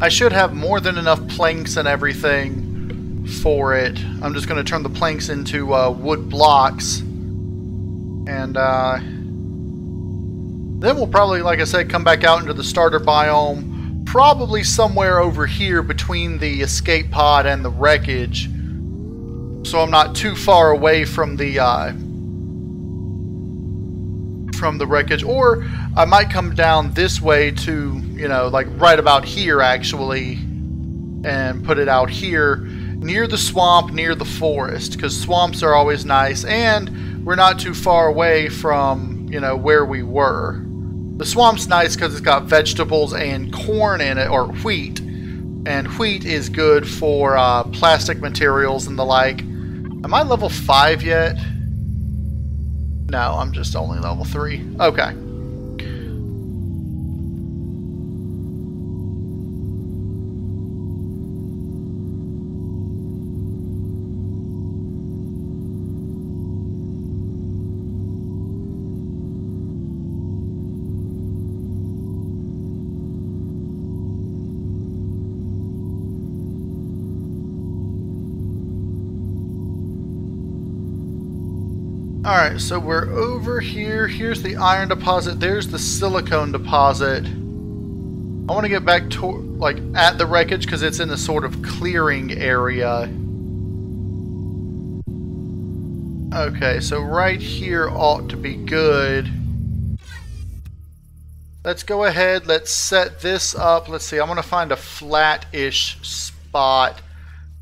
I should have more than enough planks and everything for it. I'm just going to turn the planks into wood blocks. And then we'll probably, like I said, come back out into the starter biome. Probably somewhere over here between the escape pod and the wreckage. So I'm not too far away from the wreckage. Or I might come down this way to, you know, like right about here actually, and put it out here near the swamp, near the forest, because swamps are always nice, and we're not too far away from, you know, where we were. The swamp's nice because it's got vegetables and corn in it, or wheat, and wheat is good for plastic materials and the like. Am I level 5 yet? No, I'm just only level 3. Okay. Alright, so we're over here. Here's the iron deposit. There's the silicone deposit. I want to get back to, like, at the wreckage because it's in the sort of clearing area. Okay, so right here ought to be good. Let's go ahead. Let's set this up. Let's see. I'm going to find a flat-ish spot.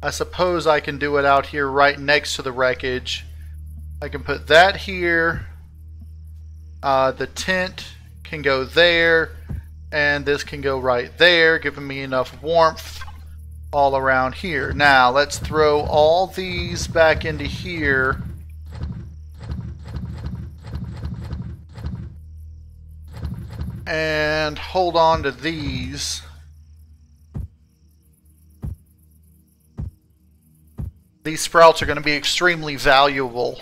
I suppose I can do it out here right next to the wreckage. I can put that here. The tent can go there. And this can go right there, giving me enough warmth all around here. Now, let's throw all these back into here. And hold on to these. These sprouts are going to be extremely valuable,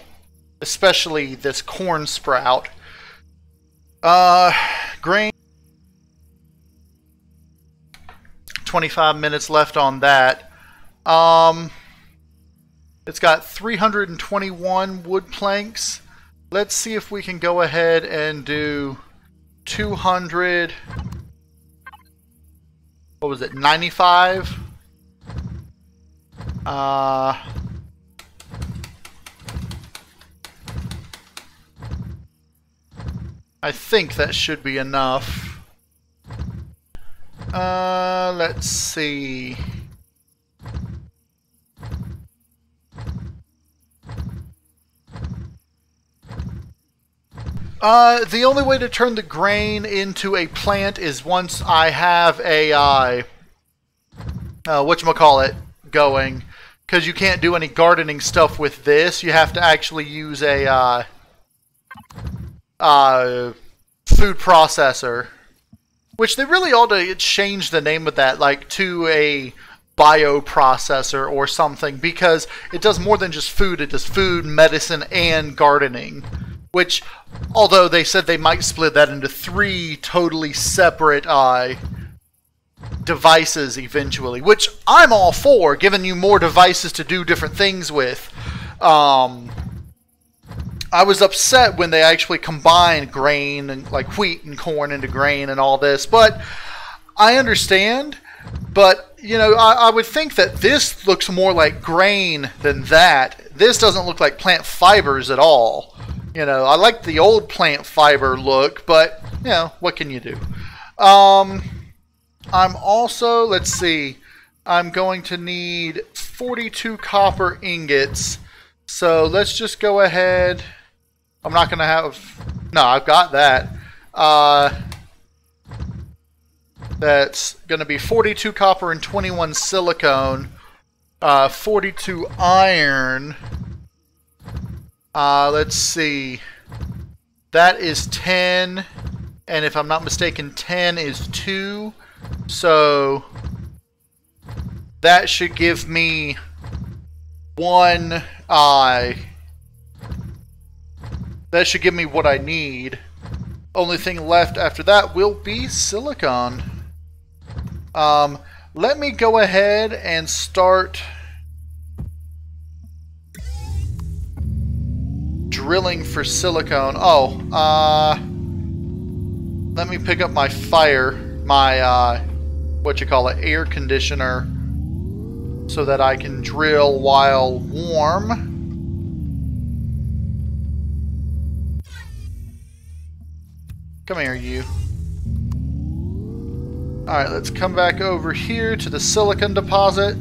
especially this corn sprout. Grain. 25 minutes left on that. It's got 321 wood planks. Let's see if we can go ahead and do 200. What was it? 95? I think that should be enough. Let's see. The only way to turn the grain into a plant is once I have a, whatchamacallit going. Because you can't do any gardening stuff with this. You have to actually use a, food processor. Which they really ought to change the name of that, like, to a bioprocessor or something, because it does more than just food. It does food, medicine, and gardening. Which, although they said they might split that into 3 totally separate devices eventually, which I'm all for, giving you more devices to do different things with. I was upset when they actually combined grain and like wheat and corn into grain and all this, but I understand. But, you know, I would think that this looks more like grain than that. This doesn't look like plant fibers at all. You know, I like the old plant fiber look, but, you know, what can you do? I'm also, let's see, I'm going to need 42 copper ingots. So let's just go ahead. I'm not going to have... No, I've got that. That's going to be 42 copper and 21 silicone. 42 iron. Let's see. That is 10. And if I'm not mistaken, 10 is 2. So that should give me 1... that should give me what I need. Only thing left after that will be silicon. Let me go ahead and start drilling for silicone. Oh, let me pick up my air conditioner, so that I can drill while warm. Come here, you. Alright, let's come back over here to the silicon deposit.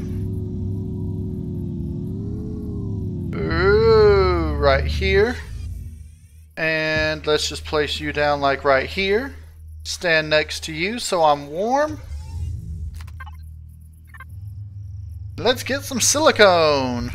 Ooh, right here. And let's just place you down like right here. Stand next to you so I'm warm. Let's get some silicone.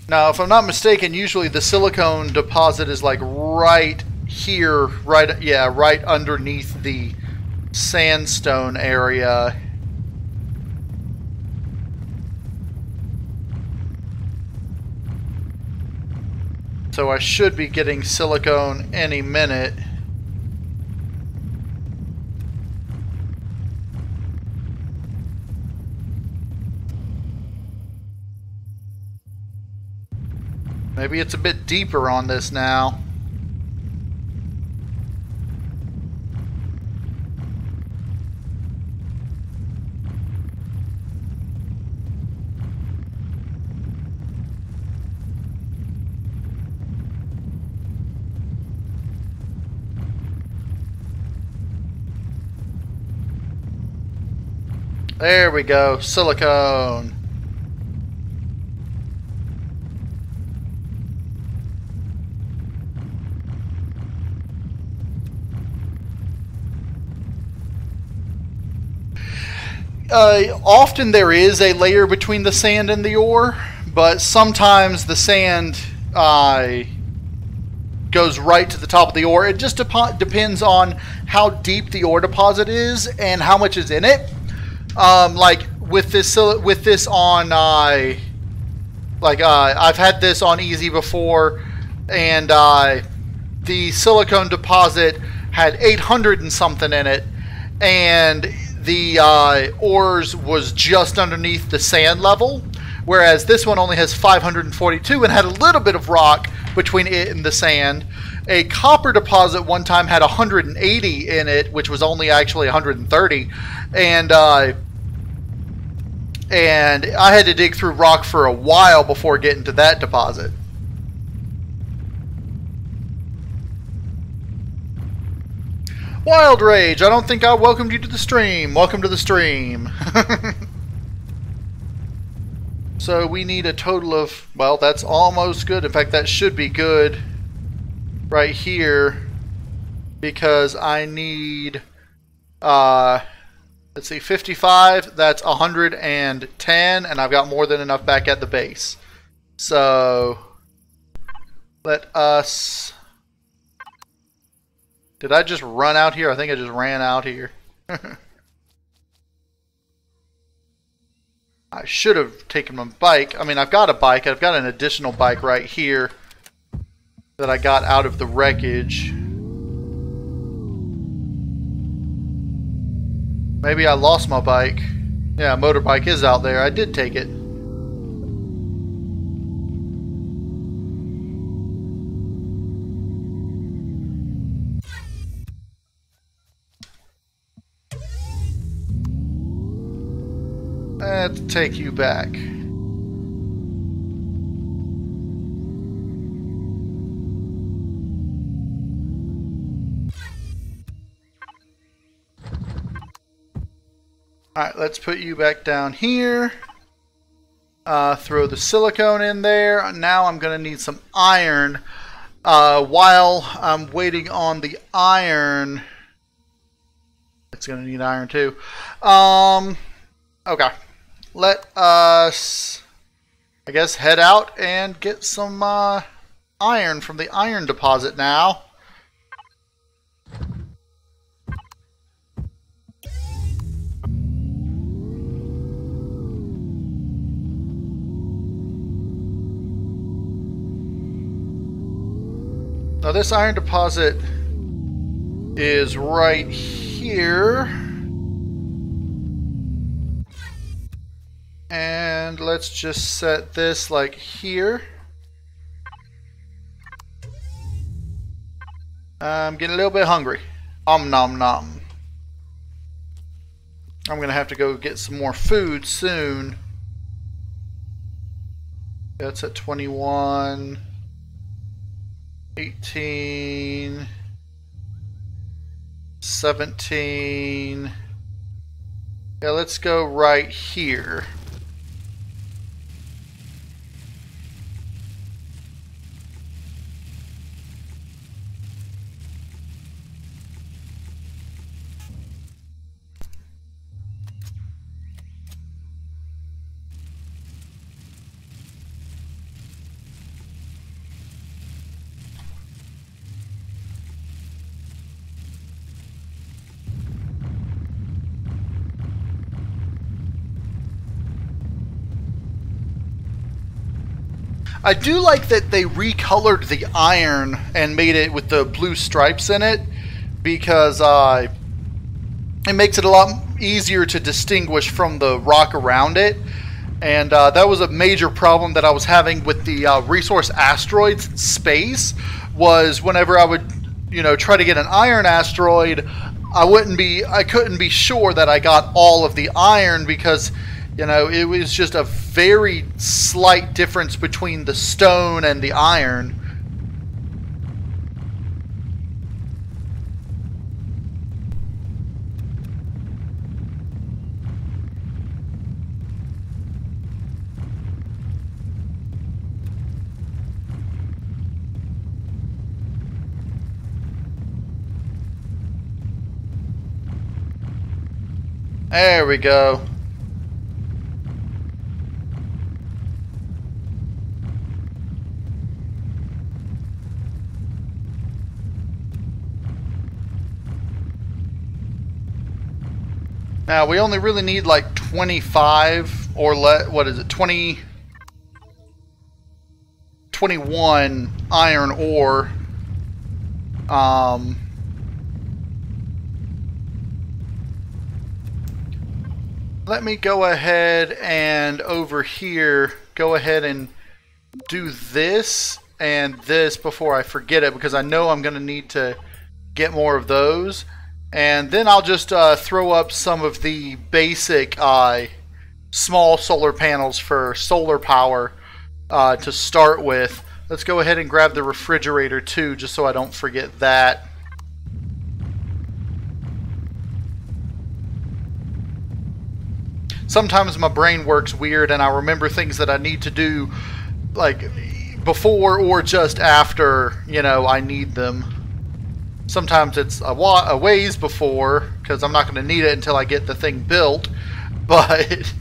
Now, if I'm not mistaken, usually the silicone deposit is like right here, right underneath the sandstone area. So I should be getting silicone any minute. Maybe it's a bit deeper on this now. There we go, silicone. Often there is a layer between the sand and the ore, but sometimes the sand goes right to the top of the ore. It just depends on how deep the ore deposit is and how much is in it. Like with this on, I've had this on easy before, and the silicone deposit had 800 and something in it, and the ores was just underneath the sand level, whereas this one only has 542 and had a little bit of rock between it and the sand. A copper deposit one time had 180 in it, which was only actually 130, and I had to dig through rock for a while before getting to that deposit. Wild Rage, I don't think I welcomed you to the stream. Welcome to the stream. So we need a total of, well, that's almost good. In fact, that should be good right here, because I need, let's see, 55, that's 110, and I've got more than enough back at the base. So let us... Did I just run out here? I think I just ran out here. I should have taken my bike. I mean, I've got a bike. I've got an additional bike right here that I got out of the wreckage. Maybe I lost my bike. Yeah, motorbike is out there. I did take it. Let's take you back. Alright, let's put you back down here. Throw the silicone in there. Now I'm going to need some iron. While I'm waiting on the iron... It's going to need iron too. Okay. Let us, I guess, head out and get some iron from the iron deposit now. Now this iron deposit is right here. And let's just set this like here. I'm getting a little bit hungry. Nom nom. I'm gonna have to go get some more food soon. That's at 21, 18, 17. Yeah, let's go right here. I do like that they recolored the iron and made it with the blue stripes in it, because it makes it a lot easier to distinguish from the rock around it. And that was a major problem that I was having with the resource asteroids in space, was whenever I would, try to get an iron asteroid, I couldn't be sure that I got all of the iron, because it was just a very slight difference between the stone and the iron. There we go. Now we only really need like 25 or what is it, 21 iron ore. Let me go ahead and over here, go ahead and do this and this before I forget it, because I know I'm going to need to get more of those. And then I'll just throw up some of the basic small solar panels for solar power to start with. Let's go ahead and grab the refrigerator too, just so I don't forget that. Sometimes my brain works weird and I remember things that I need to do like before or just after, I need them. Sometimes it's a ways before, because I'm not going to need it until I get the thing built, but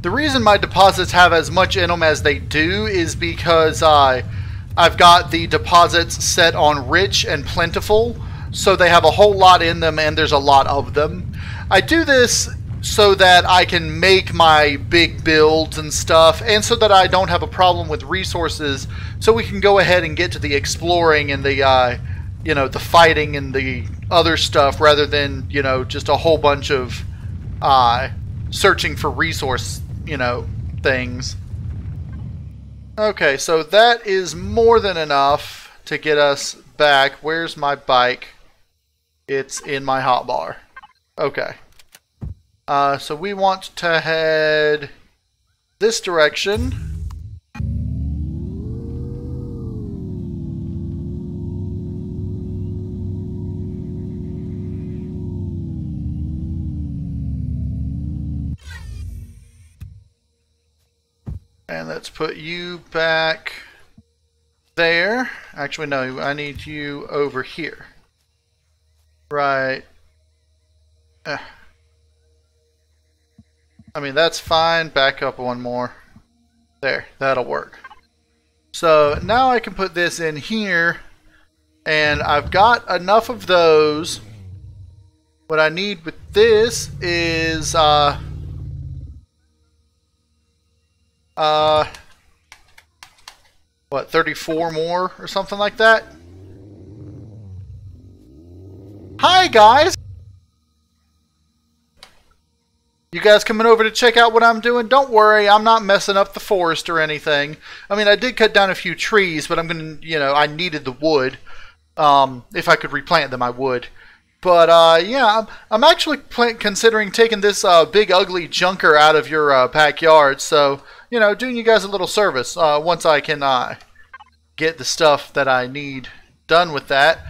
the reason my deposits have as much in them as they do is because I've got the deposits set on rich and plentiful, so they have a whole lot in them and there's a lot of them. I do this so that I can make my big builds and stuff, and so that I don't have a problem with resources, so we can go ahead and get to the exploring and the the fighting and the other stuff, rather than just a whole bunch of searching for resource things. Okay, so that is more than enough to get us back. Where's my bike? It's in my hotbar. Okay. So we want to head this direction. And let's put you back there. Actually, no, I need you over here. Right. I mean, that's fine. Back up one more. There, that'll work. So now I can put this in here, and I've got enough of those. What I need with this is what, 34 more or something like that? Hi guys! You guys coming over to check out what I'm doing? Don't worry, I'm not messing up the forest or anything. I mean, I did cut down a few trees, but I'm gonna, I needed the wood. If I could replant them, I would. But yeah, I'm actually considering taking this big ugly junker out of your backyard. So, doing you guys a little service once I can get the stuff that I need done with that.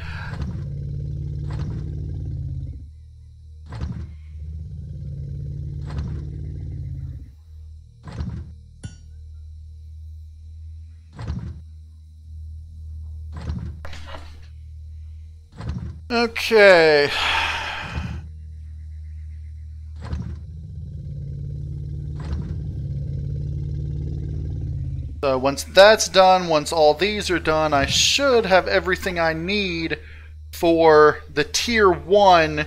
Okay. So once that's done, once all these are done, I should have everything I need for the Tier 1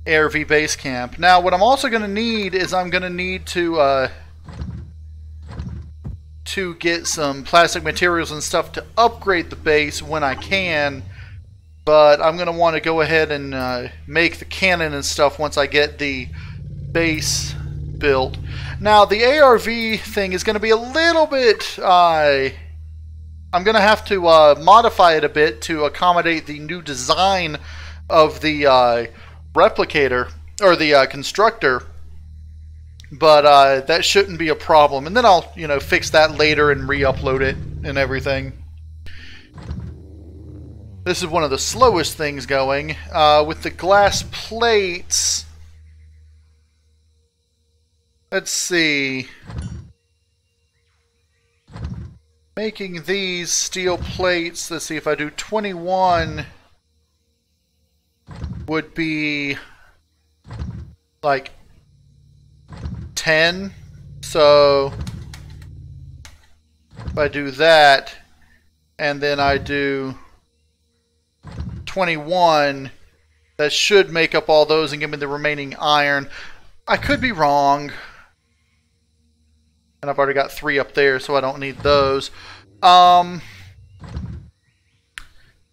ARV base camp. Now, what I'm also going to need is I'm going to need to get some plastic materials and stuff to upgrade the base when I can. But I'm going to want to go ahead and make the cannon and stuff once I get the base built. Now, the ARV thing is going to be a little bit... I'm going to have to modify it a bit to accommodate the new design of the replicator, or the constructor. But that shouldn't be a problem. And then I'll, fix that later and re-upload it and everything. This is one of the slowest things going. With the glass plates... Let's see. Making these steel plates, let's see, if I do 21 would be like 10. So if I do that and then I do 21, that should make up all those and give me the remaining iron. I could be wrong. And I've already got 3 up there, so I don't need those.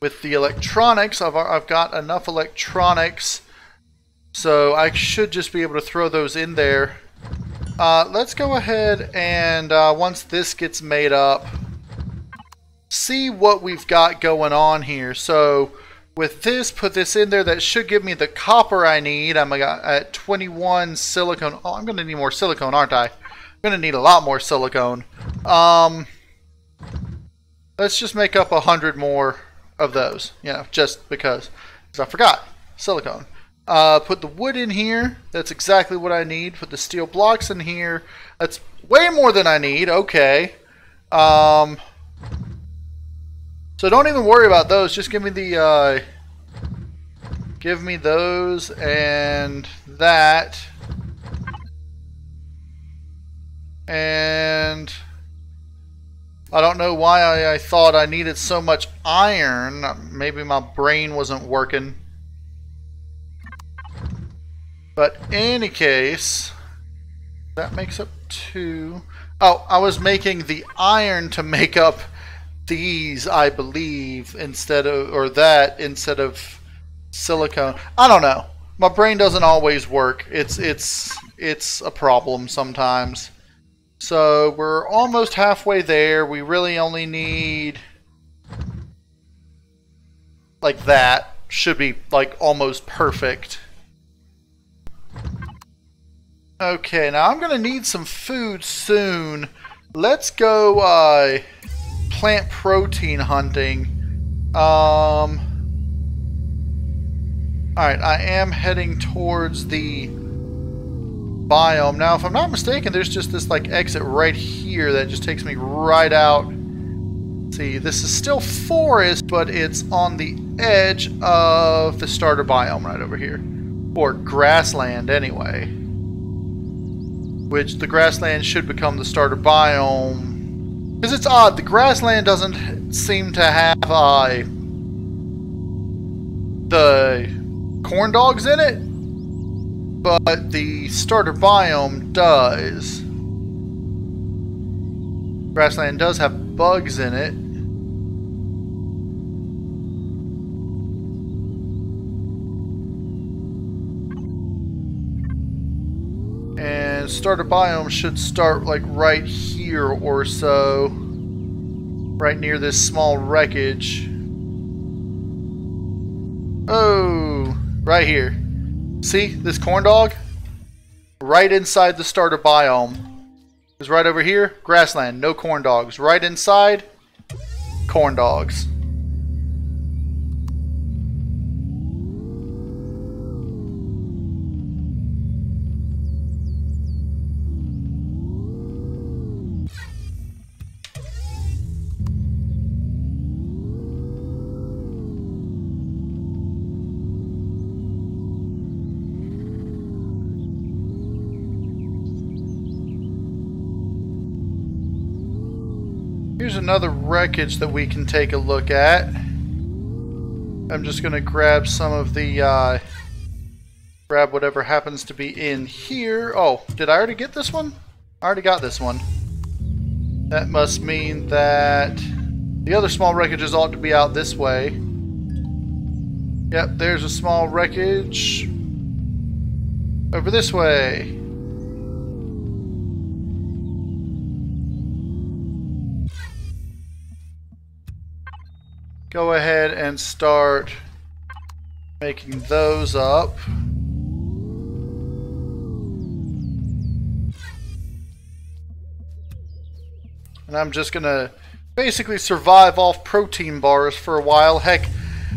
With the electronics, I've got enough electronics, so I should just be able to throw those in there. Let's go ahead and once this gets made up, see what we've got going on here. So with this, put this in there. That should give me the copper I need. I'm at 21 silicone. Oh, I'm going to need more silicone, aren't I? I'm going to need a lot more silicone. Let's just make up 100 more of those. Just because I forgot. Silicone. Put the wood in here. That's exactly what I need. Put the steel blocks in here. That's way more than I need. Okay. So don't even worry about those. Just give me the give me those and that. And I don't know why I thought I needed so much iron. Maybe my brain wasn't working. But in any case, that makes up 2. Oh, I was making the iron to make up these, I believe, instead of silicone. I don't know. My brain doesn't always work. It's a problem sometimes. So we're almost halfway there. We really only need like that. Should be like almost perfect. Okay, now I'm gonna need some food soon. Let's go plant protein hunting. Alright, I am heading towards the biome. Now, if I'm not mistaken, there's just this like exit right here that just takes me right out. See, this is still forest, but it's on the edge of the starter biome right over here. Or grassland, anyway. Which the grassland should become the starter biome. Because it's odd, the grassland doesn't seem to have the corn dogs in it, but the starter biome does. Grassland does have bugs in it. And starter biome should start like right here or so. Right near this small wreckage. Oh, right here. See this corn dog? Right inside the starter biome. Is right over here, grassland, no corn dogs. Right inside, corn dogs. Here's another wreckage that we can take a look at. I'm just going to grab some of the, grab whatever happens to be in here. Oh, did I already get this one? I already got this one. That must mean that the other small wreckages ought to be out this way. Yep, there's a small wreckage over this way. Go ahead and start making those up. And I'm just gonna basically survive off protein bars for a while. Heck,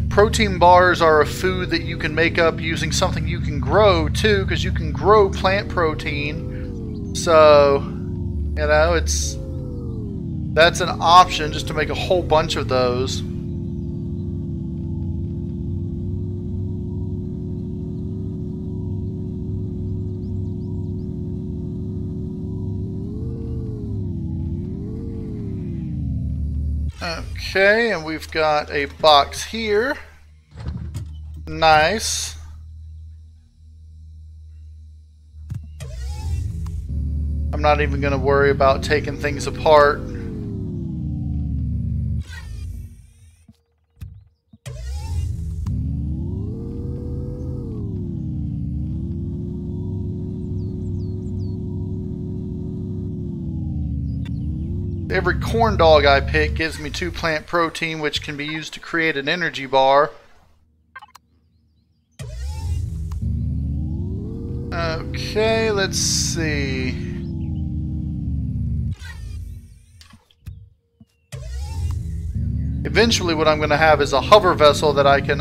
protein bars are a food that you can make up using something you can grow too, because you can grow plant protein. So, you know, that's an option, just to make a whole bunch of those. Okay, and we've got a box here. Nice. I'm not even going to worry about taking things apart. Every corn dog I pick gives me 2 plant protein, which can be used to create an energy bar. Okay, let's see. Eventually what I'm going to have is a hover vessel that I can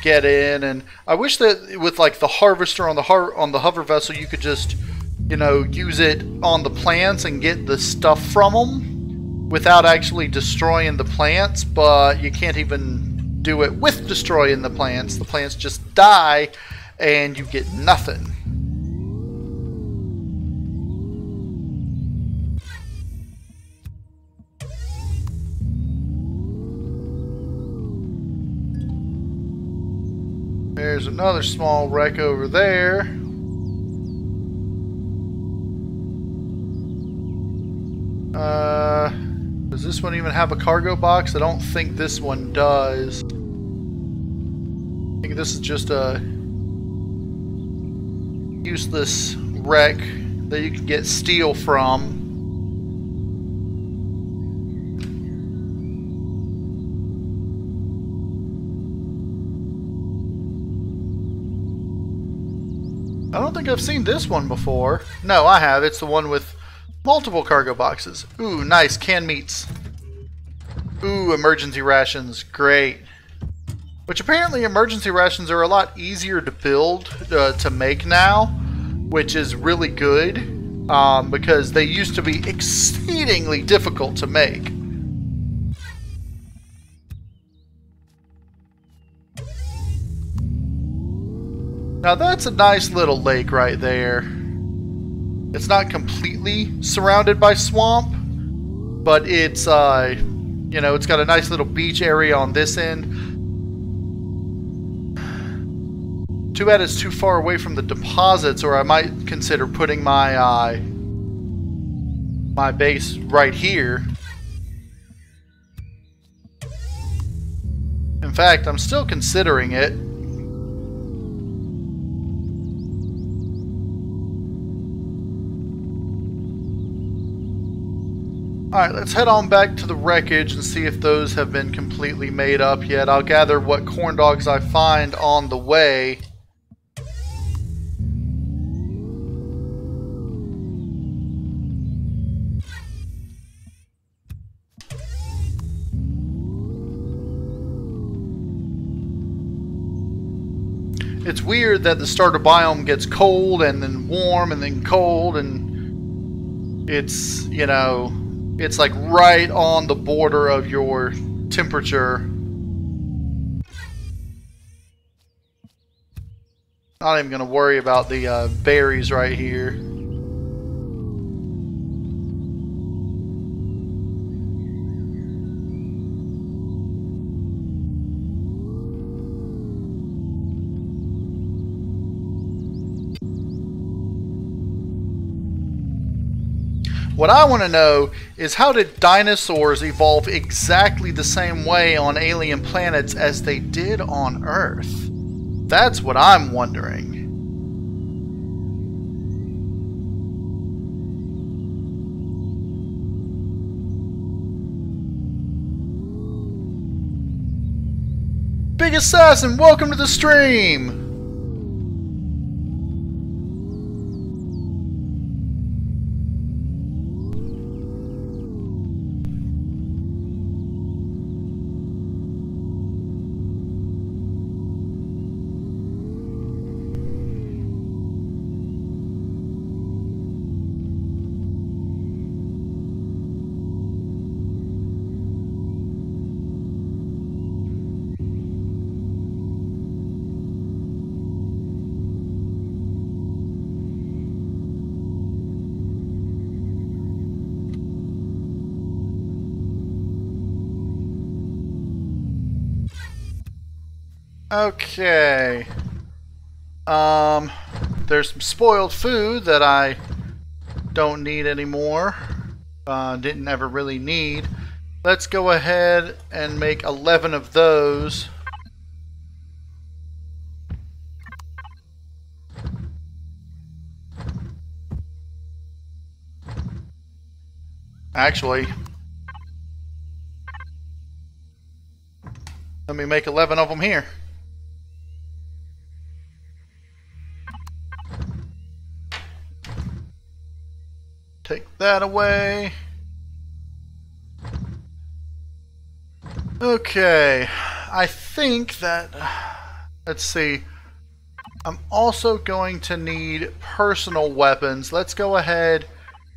get in, and I wish that with like the harvester on the hover vessel you could just, you know, use it on the plants and get the stuff from them without actually destroying the plants, but you can't even do it with destroying the plants. The plants just die and you get nothing. There's another small wreck over there. Does this one even have a cargo box? I don't think this one does. I think this is just a useless wreck that you can get steel from. I don't think I've seen this one before. No, I have. It's the one with multiple cargo boxes. Ooh, nice. Canned meats. Ooh, emergency rations. Great. Which apparently emergency rations are a lot easier to build, to make now, which is really good, because they used to be exceedingly difficult to make. Now that's a nice little lake right there. It's not completely surrounded by swamp, but it's, you know, it's got a nice little beach area on this end. Too bad it's too far away from the deposits, or I might consider putting my, my base right here. In fact, I'm still considering it. Alright, let's head on back to the wreckage and see if those have been completely made up yet. I'll gather what corn dogs I find on the way. It's weird that the starter biome gets cold and then warm and then cold, and it's, you know, it's like right on the border of your temperature. Not even going to worry about the berries right here. What I want to know is, how did dinosaurs evolve exactly the same way on alien planets as they did on Earth? That's what I'm wondering. Big Assassin, welcome to the stream! Okay. There's some spoiled food that I don't need anymore. Didn't ever really need. Let's go ahead and make 11 of those. Actually, let me make 11 of them here. Take that away. Okay, I think that, let's see, I'm also going to need personal weapons. Let's go ahead,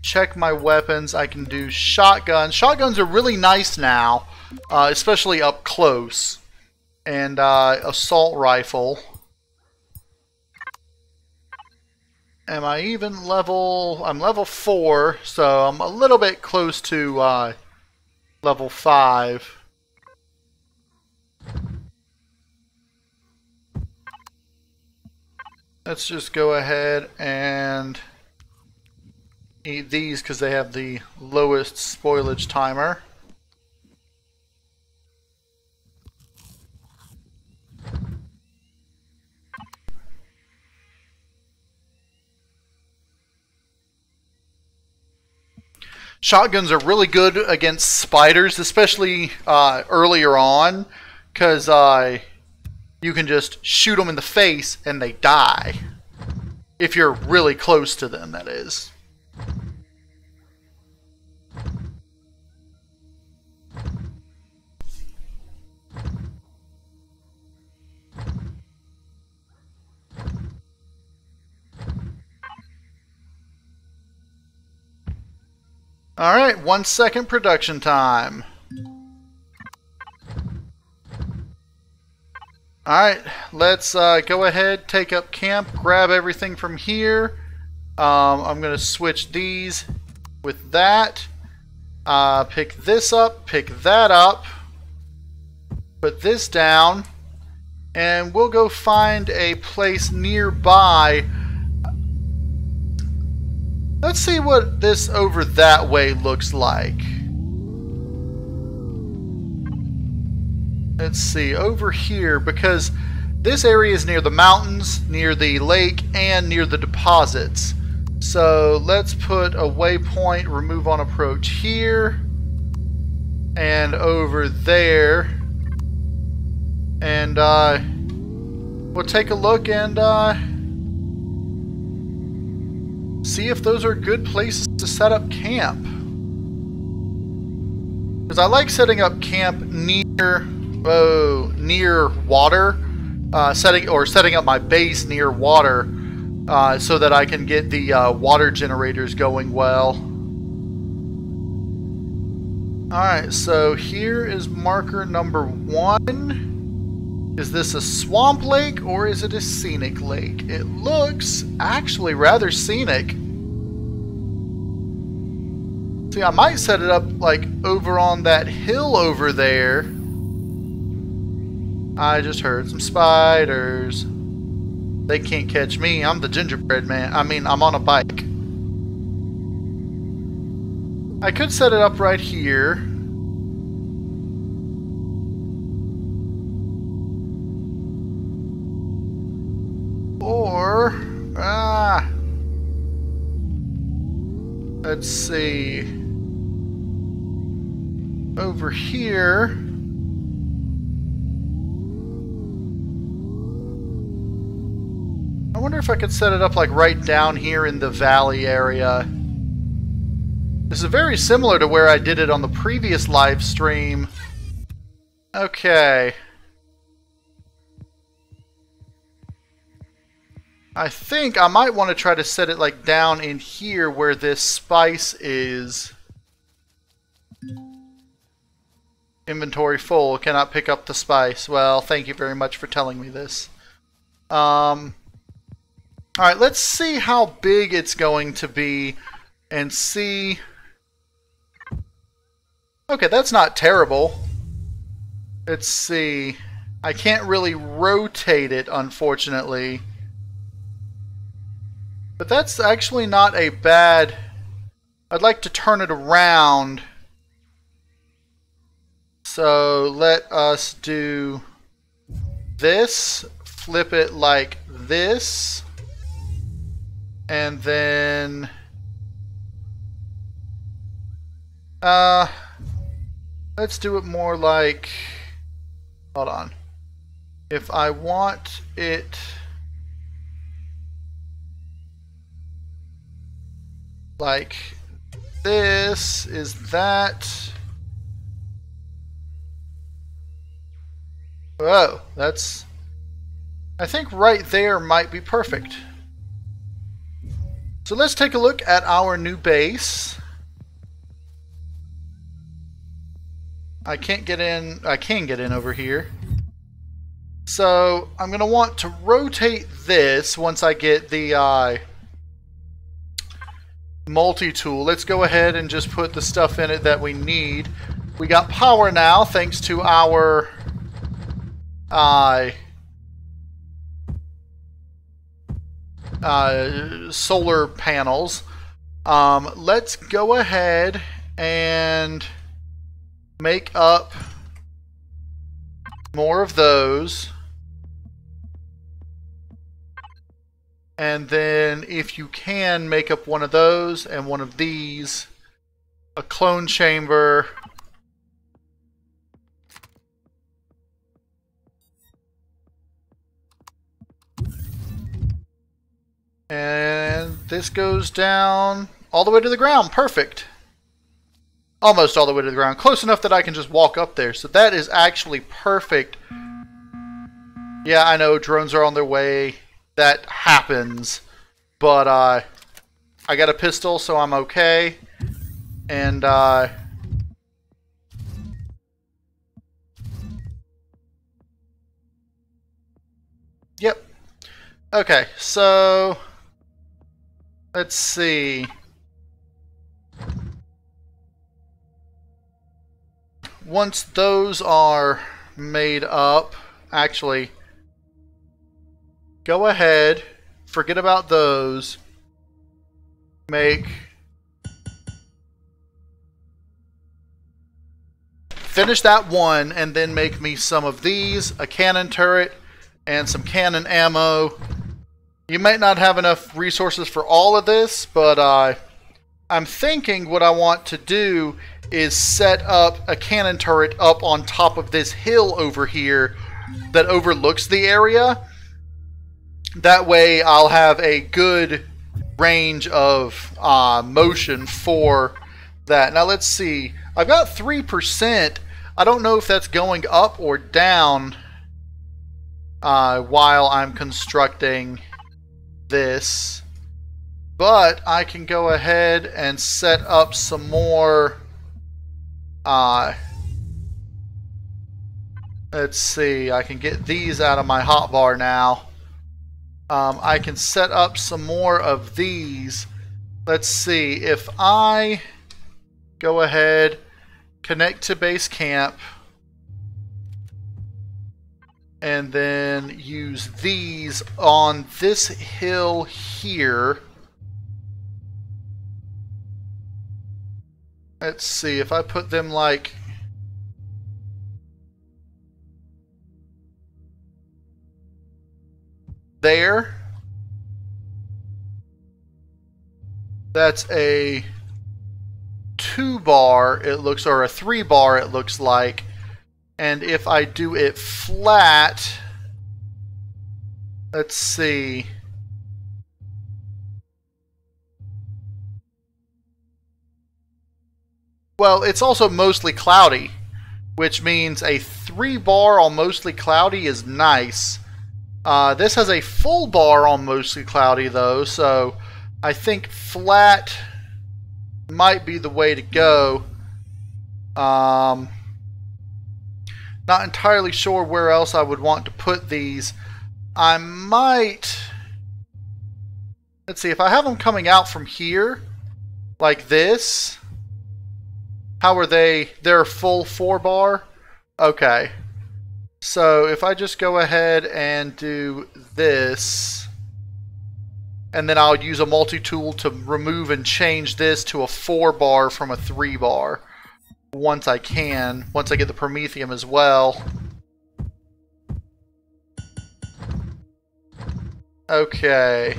check my weapons. I can do shotguns. Shotguns are really nice now, especially up close. And assault rifle. Am I even level? I'm level 4, so I'm a little bit close to level 5. Let's just go ahead and eat these because they have the lowest spoilage timer. Shotguns are really good against spiders, especially earlier on, because you can just shoot them in the face and they die. If you're really close to them, that is. Alright, 1 second production time. Alright, let's go ahead, take up camp, grab everything from here. I'm going to switch these with that. Pick this up, pick that up. Put this down. And we'll go find a place nearby. Let's see what this over that way looks like. Let's see, over here, because this area is near the mountains, near the lake, and near the deposits. So let's put a waypoint, remove on approach here, and over there. And we'll take a look and see if those are good places to set up camp. Because I like setting up camp near water, setting up my base near water, so that I can get the water generators going well. Alright, so here is marker number 1. Is this a swamp lake or is it a scenic lake? It looks actually rather scenic. See, I might set it up like over on that hill over there. I just heard some spiders. They can't catch me. I'm the gingerbread man. I mean, I'm on a bike. I could set it up right here. Or, let's see. Over here. I wonder if I could set it up like right down here in the valley area. This is very similar to where I did it on the previous live stream. Okay. I think I might want to try to set it like down in here where this spice is. Inventory full, cannot pick up the spice. Well, thank you very much for telling me this. Alright, let's see how big it's going to be and see... Okay, that's not terrible. Let's see. I can't really rotate it, unfortunately. But that's actually not a bad... I'd like to turn it around. So let us do this. Flip it like this. And then... let's do it more like... Hold on. If I want it... like this, is that... Oh, that's... I think right there might be perfect. So let's take a look at our new base. I can't get in. I can get in over here. So I'm going to want to rotate this once I get the multi-tool. Let's go ahead and just put the stuff in it that we need. We got power now thanks to our solar panels. Let's go ahead and make up more of those. And then if you can, make up one of those and one of these. A clone chamber. And this goes down all the way to the ground. Perfect. Almost all the way to the ground. Close enough that I can just walk up there. So that is actually perfect. Yeah, I know drones are on their way. That happens. But I got a pistol, so I'm okay. And yep. Okay, so let's see. Once those are made up, actually, go ahead, forget about those, finish that one, and then make me some of these, a cannon turret, and some cannon ammo. You might not have enough resources for all of this, but I'm thinking what I want to do is set up a cannon turret up on top of this hill over here that overlooks the area. That way I'll have a good range of motion for that. Now let's see. I've got 3%. I don't know if that's going up or down while I'm constructing this. But I can go ahead and set up some more. Let's see. I can get these out of my hotbar now. I can set up some more of these. Let's see. If I go ahead, connect to base camp, and then use these on this hill here. Let's see, if I put them like there, that's a 2-bar it looks, or a 3-bar it looks like. And if I do it flat, let's see, well, it's also mostly cloudy, which means a 3-bar on mostly cloudy is nice. This has a full bar on mostly cloudy though, so I think flat might be the way to go. Not entirely sure where else I would want to put these. I might, let's see, if I have them coming out from here like this, how are they? They're full 4-bar? Okay. So if I just go ahead and do this, and then I'll use a multi-tool to remove and change this to a 4-bar from a 3-bar once I can, once I get the Promethium as well. Okay.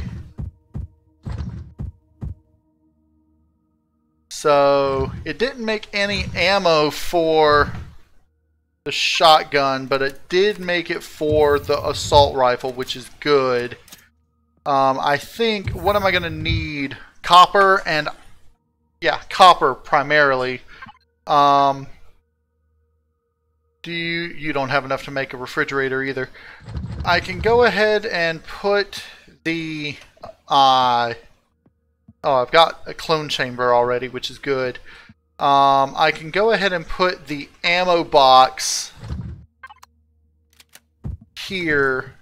So it didn't make any ammo for the shotgun, but it did make it for the assault rifle, which is good. I think, what am I going to need? Copper and, yeah, copper primarily. You don't have enough to make a refrigerator either. I can go ahead and put the, oh, I've got a clone chamber already, which is good. I can go ahead and put the ammo box here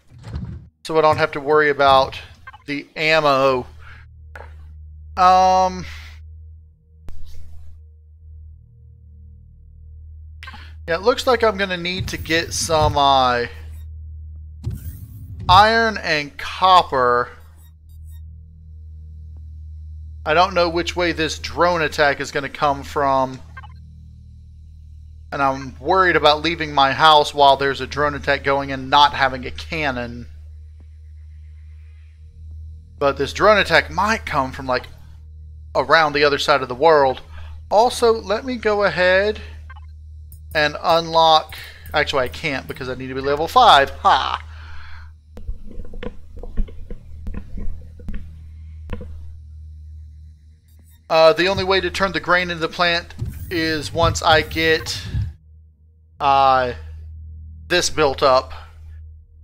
so I don't have to worry about the ammo. Yeah, it looks like I'm going to need to get some iron and copper. I don't know which way this drone attack is going to come from. And I'm worried about leaving my house while there's a drone attack going and not having a cannon. But this drone attack might come from like around the other side of the world. Also, let me go ahead and unlock... Actually, I can't because I need to be level 5. Ha! The only way to turn the grain into the plant is once I get this built up,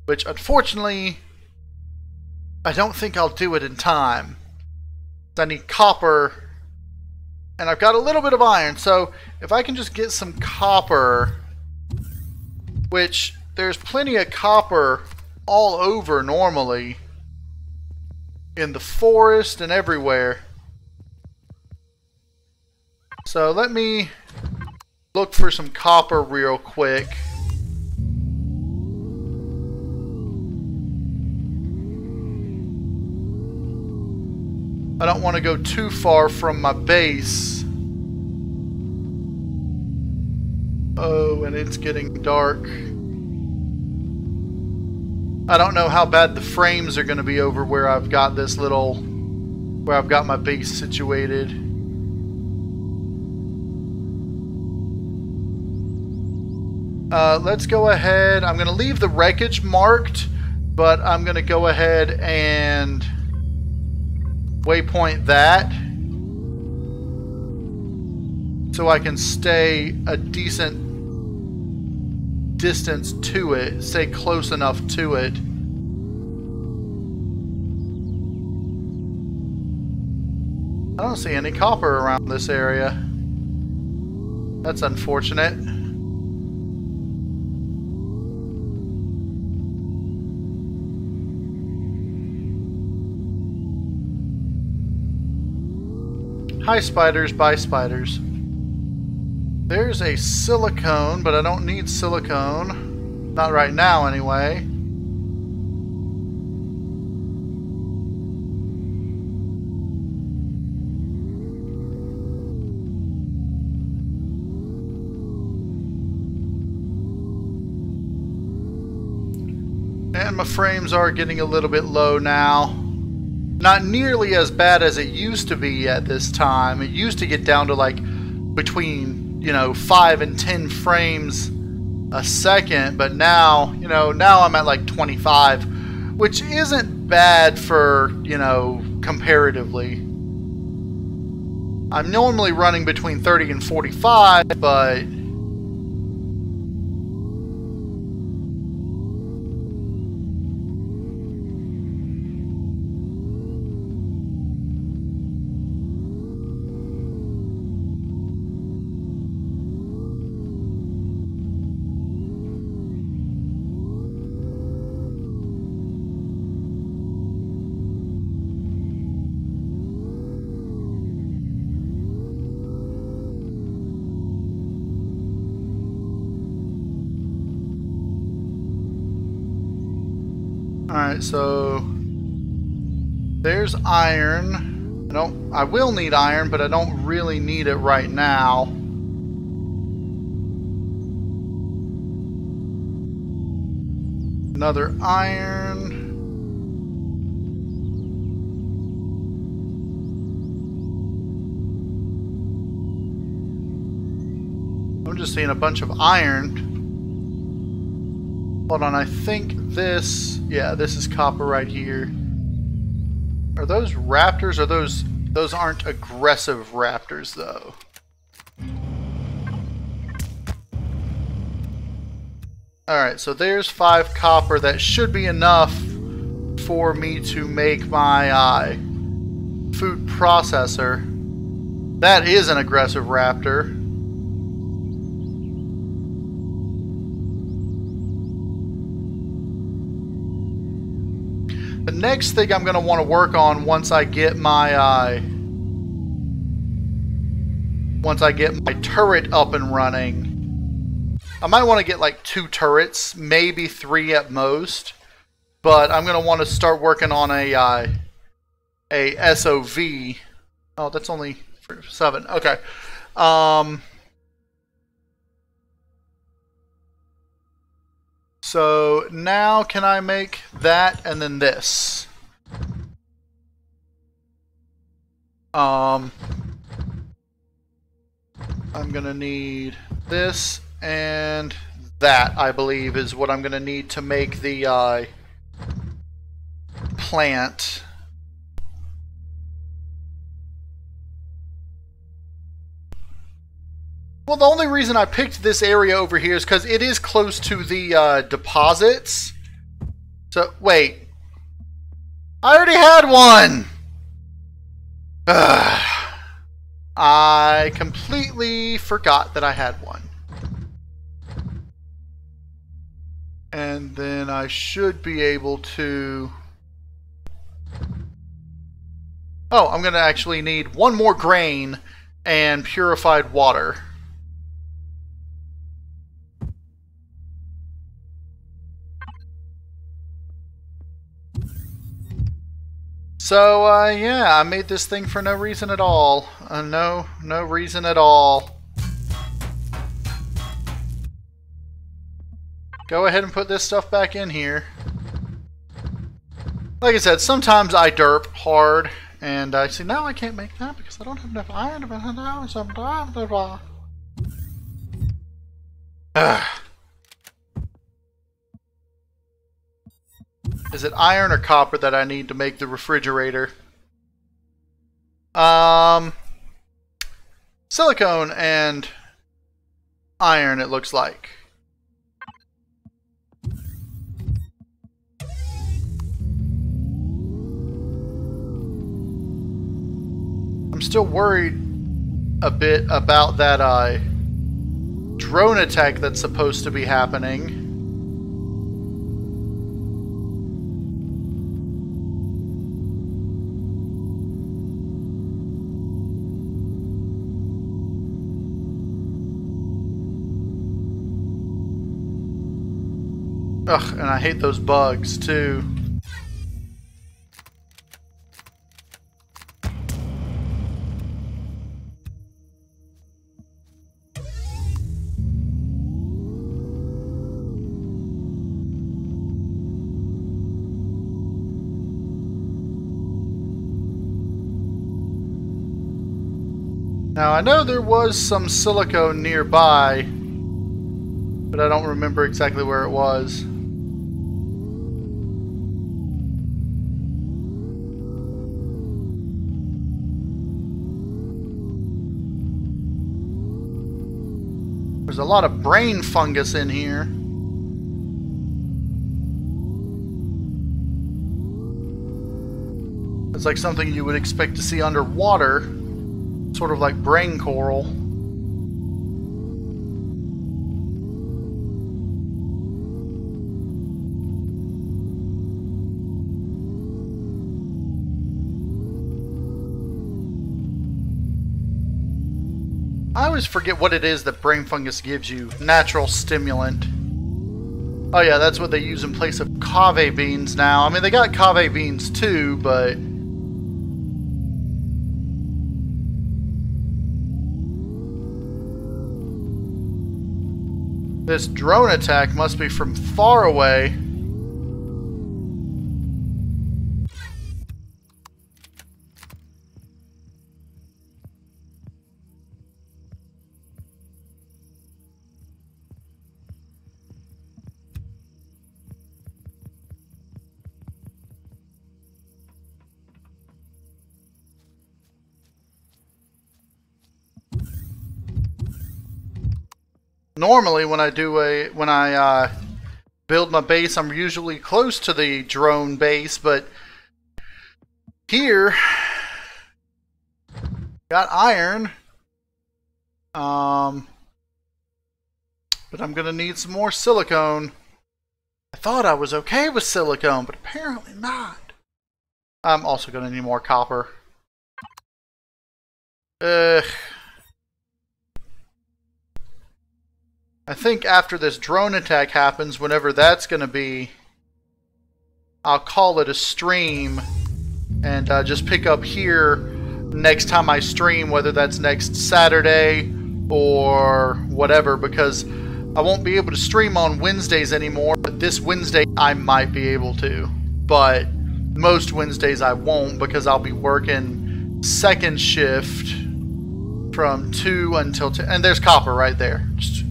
which unfortunately I don't think I'll do it in time. I need copper, and I've got a little bit of iron, so if I can just get some copper, which there's plenty of copper all over normally in the forest and everywhere. So let me look for some copper real quick. I don't want to go too far from my base. Oh, and it's getting dark. I don't know how bad the frames are going to be over where I've got this little, where I've got my base situated. Let's go ahead. I'm going to leave the wreckage marked, but I'm going to go ahead and waypoint that so I can stay a decent distance to it, stay close enough to it. I don't see any copper around this area. That's unfortunate. Hi spiders, bye spiders. There's a silicone, but I don't need silicone. Not right now anyway. And my frames are getting a little bit low now. Not nearly as bad as it used to be at this time. It used to get down to like between, 5 and 10 frames a second, but now, now I'm at like 25, which isn't bad for, comparatively. I'm normally running between 30 and 45, but alright, so there's iron. I will need iron, but I don't really need it right now. Another iron. I'm just seeing a bunch of iron. Hold on, I think this... Yeah, this is copper right here. Are those raptors? Or those aren't aggressive raptors, though. Alright, so there's 5 copper. That should be enough for me to make my food processor. That is an aggressive raptor. The next thing I'm going to want to work on once I get my turret up and running, I might want to get like 2 turrets, maybe 3 at most. But I'm going to want to start working on a SOV. Oh, that's only 7. Okay. So now can I make that and then this? I'm gonna need this and that, I believe, is what I'm gonna need to make the plant. Well, the only reason I picked this area over here is because it is close to the deposits. So, wait. I already had one! Ugh. I completely forgot that I had one. And then I should be able to... Oh, I'm going to actually need 1 more grain and purified water. So, yeah, I made this thing for no reason at all. No reason at all. Go ahead and put this stuff back in here. Like I said, sometimes I derp hard, and I see now I can't make that because I don't have enough iron. Ugh. Is it iron or copper that I need to make the refrigerator? Silicone and iron, it looks like. I'm still worried a bit about that drone attack that's supposed to be happening. Ugh, and I hate those bugs too. Now, I know there was some silicone nearby, but I don't remember exactly where it was. There's a lot of brain fungus in here. It's like something you would expect to see underwater, sort of like brain coral. I always forget what it is that brain fungus gives you. Natural stimulant. Oh yeah, that's what they use in place of kave beans now. I mean, they got kave beans too, but... this drone attack must be from far away. Normally, when I build my base, I'm usually close to the drone base, but here got iron. But I'm gonna need some more silicone. I thought I was okay with silicone, but apparently not. I'm also gonna need more copper. I think after this drone attack happens, whenever that's going to be, I'll call it a stream and just pick up here next time I stream, whether that's next Saturday or whatever, because I won't be able to stream on Wednesdays anymore, but this Wednesday I might be able to. But most Wednesdays I won't, because I'll be working second shift from 2 until 10. And there's copper right there. Just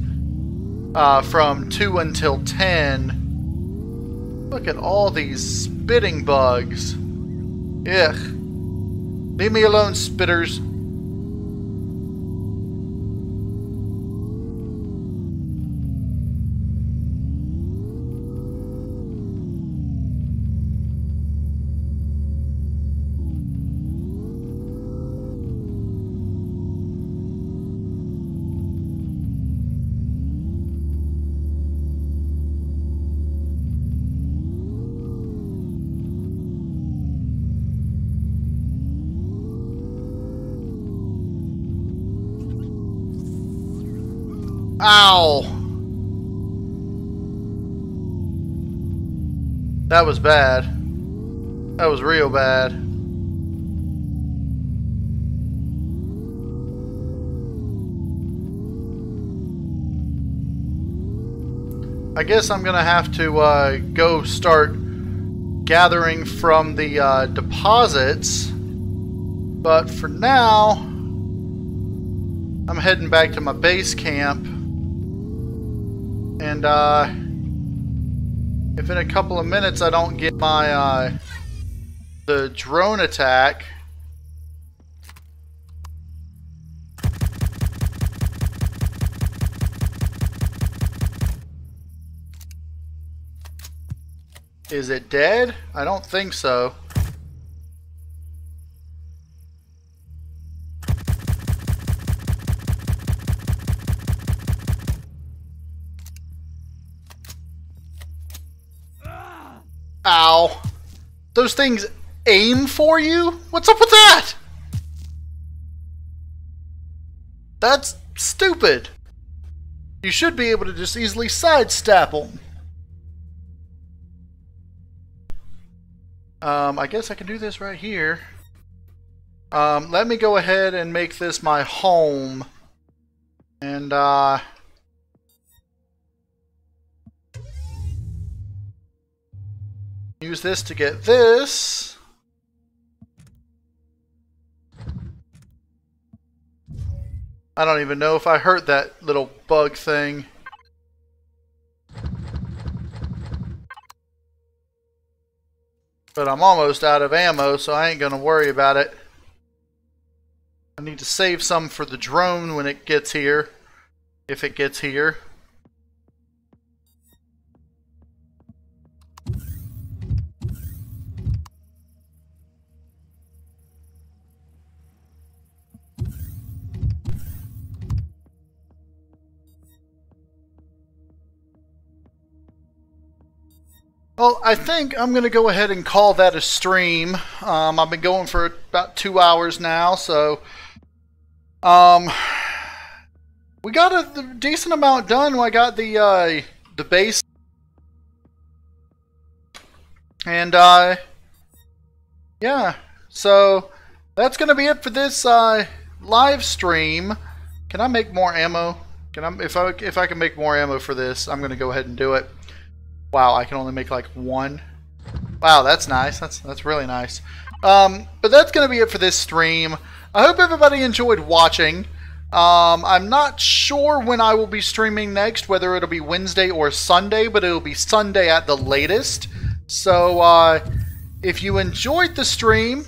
from 2 until 10. Look at all these spitting bugs. Ugh. Leave me alone, spitters. Ow! That was bad. That was real bad. I guess I'm gonna have to go start gathering from the deposits, but for now I'm heading back to my base camp. And if in a couple of minutes I don't get my the drone attack, is it dead? I don't think so. Ow. Those things aim for you? What's up with that? That's stupid. You should be able to just easily sidestep them. I guess I can do this right here. Let me go ahead and make this my home. And, use this to get this. I don't even know if I hurt that little bug thing. But I'm almost out of ammo, so I ain't gonna worry about it. I need to save some for the drone when it gets here. If it gets here. Well, I think I'm going to go ahead and call that a stream. I've been going for about 2 hours now, so we got a decent amount done. I got the base, and yeah, so that's going to be it for this live stream. Can I make more ammo? If I can make more ammo for this, I'm going to go ahead and do it. Wow, I can only make like one. Wow, that's nice. That's really nice. But that's going to be it for this stream. I hope everybody enjoyed watching. I'm not sure when I will be streaming next, whether it'll be Wednesday or Sunday, but it'll be Sunday at the latest. So, if you enjoyed the stream,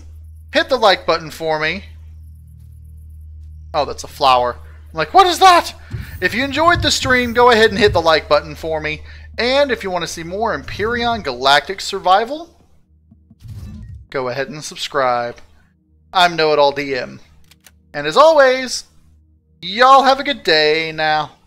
hit the like button for me. Oh, that's a flower. I'm like, what is that? If you enjoyed the stream, go ahead and hit the like button for me. And if you want to see more Empyrion Galactic Survival, go ahead and subscribe. I'm KnowItAllDM. And as always, y'all have a good day now.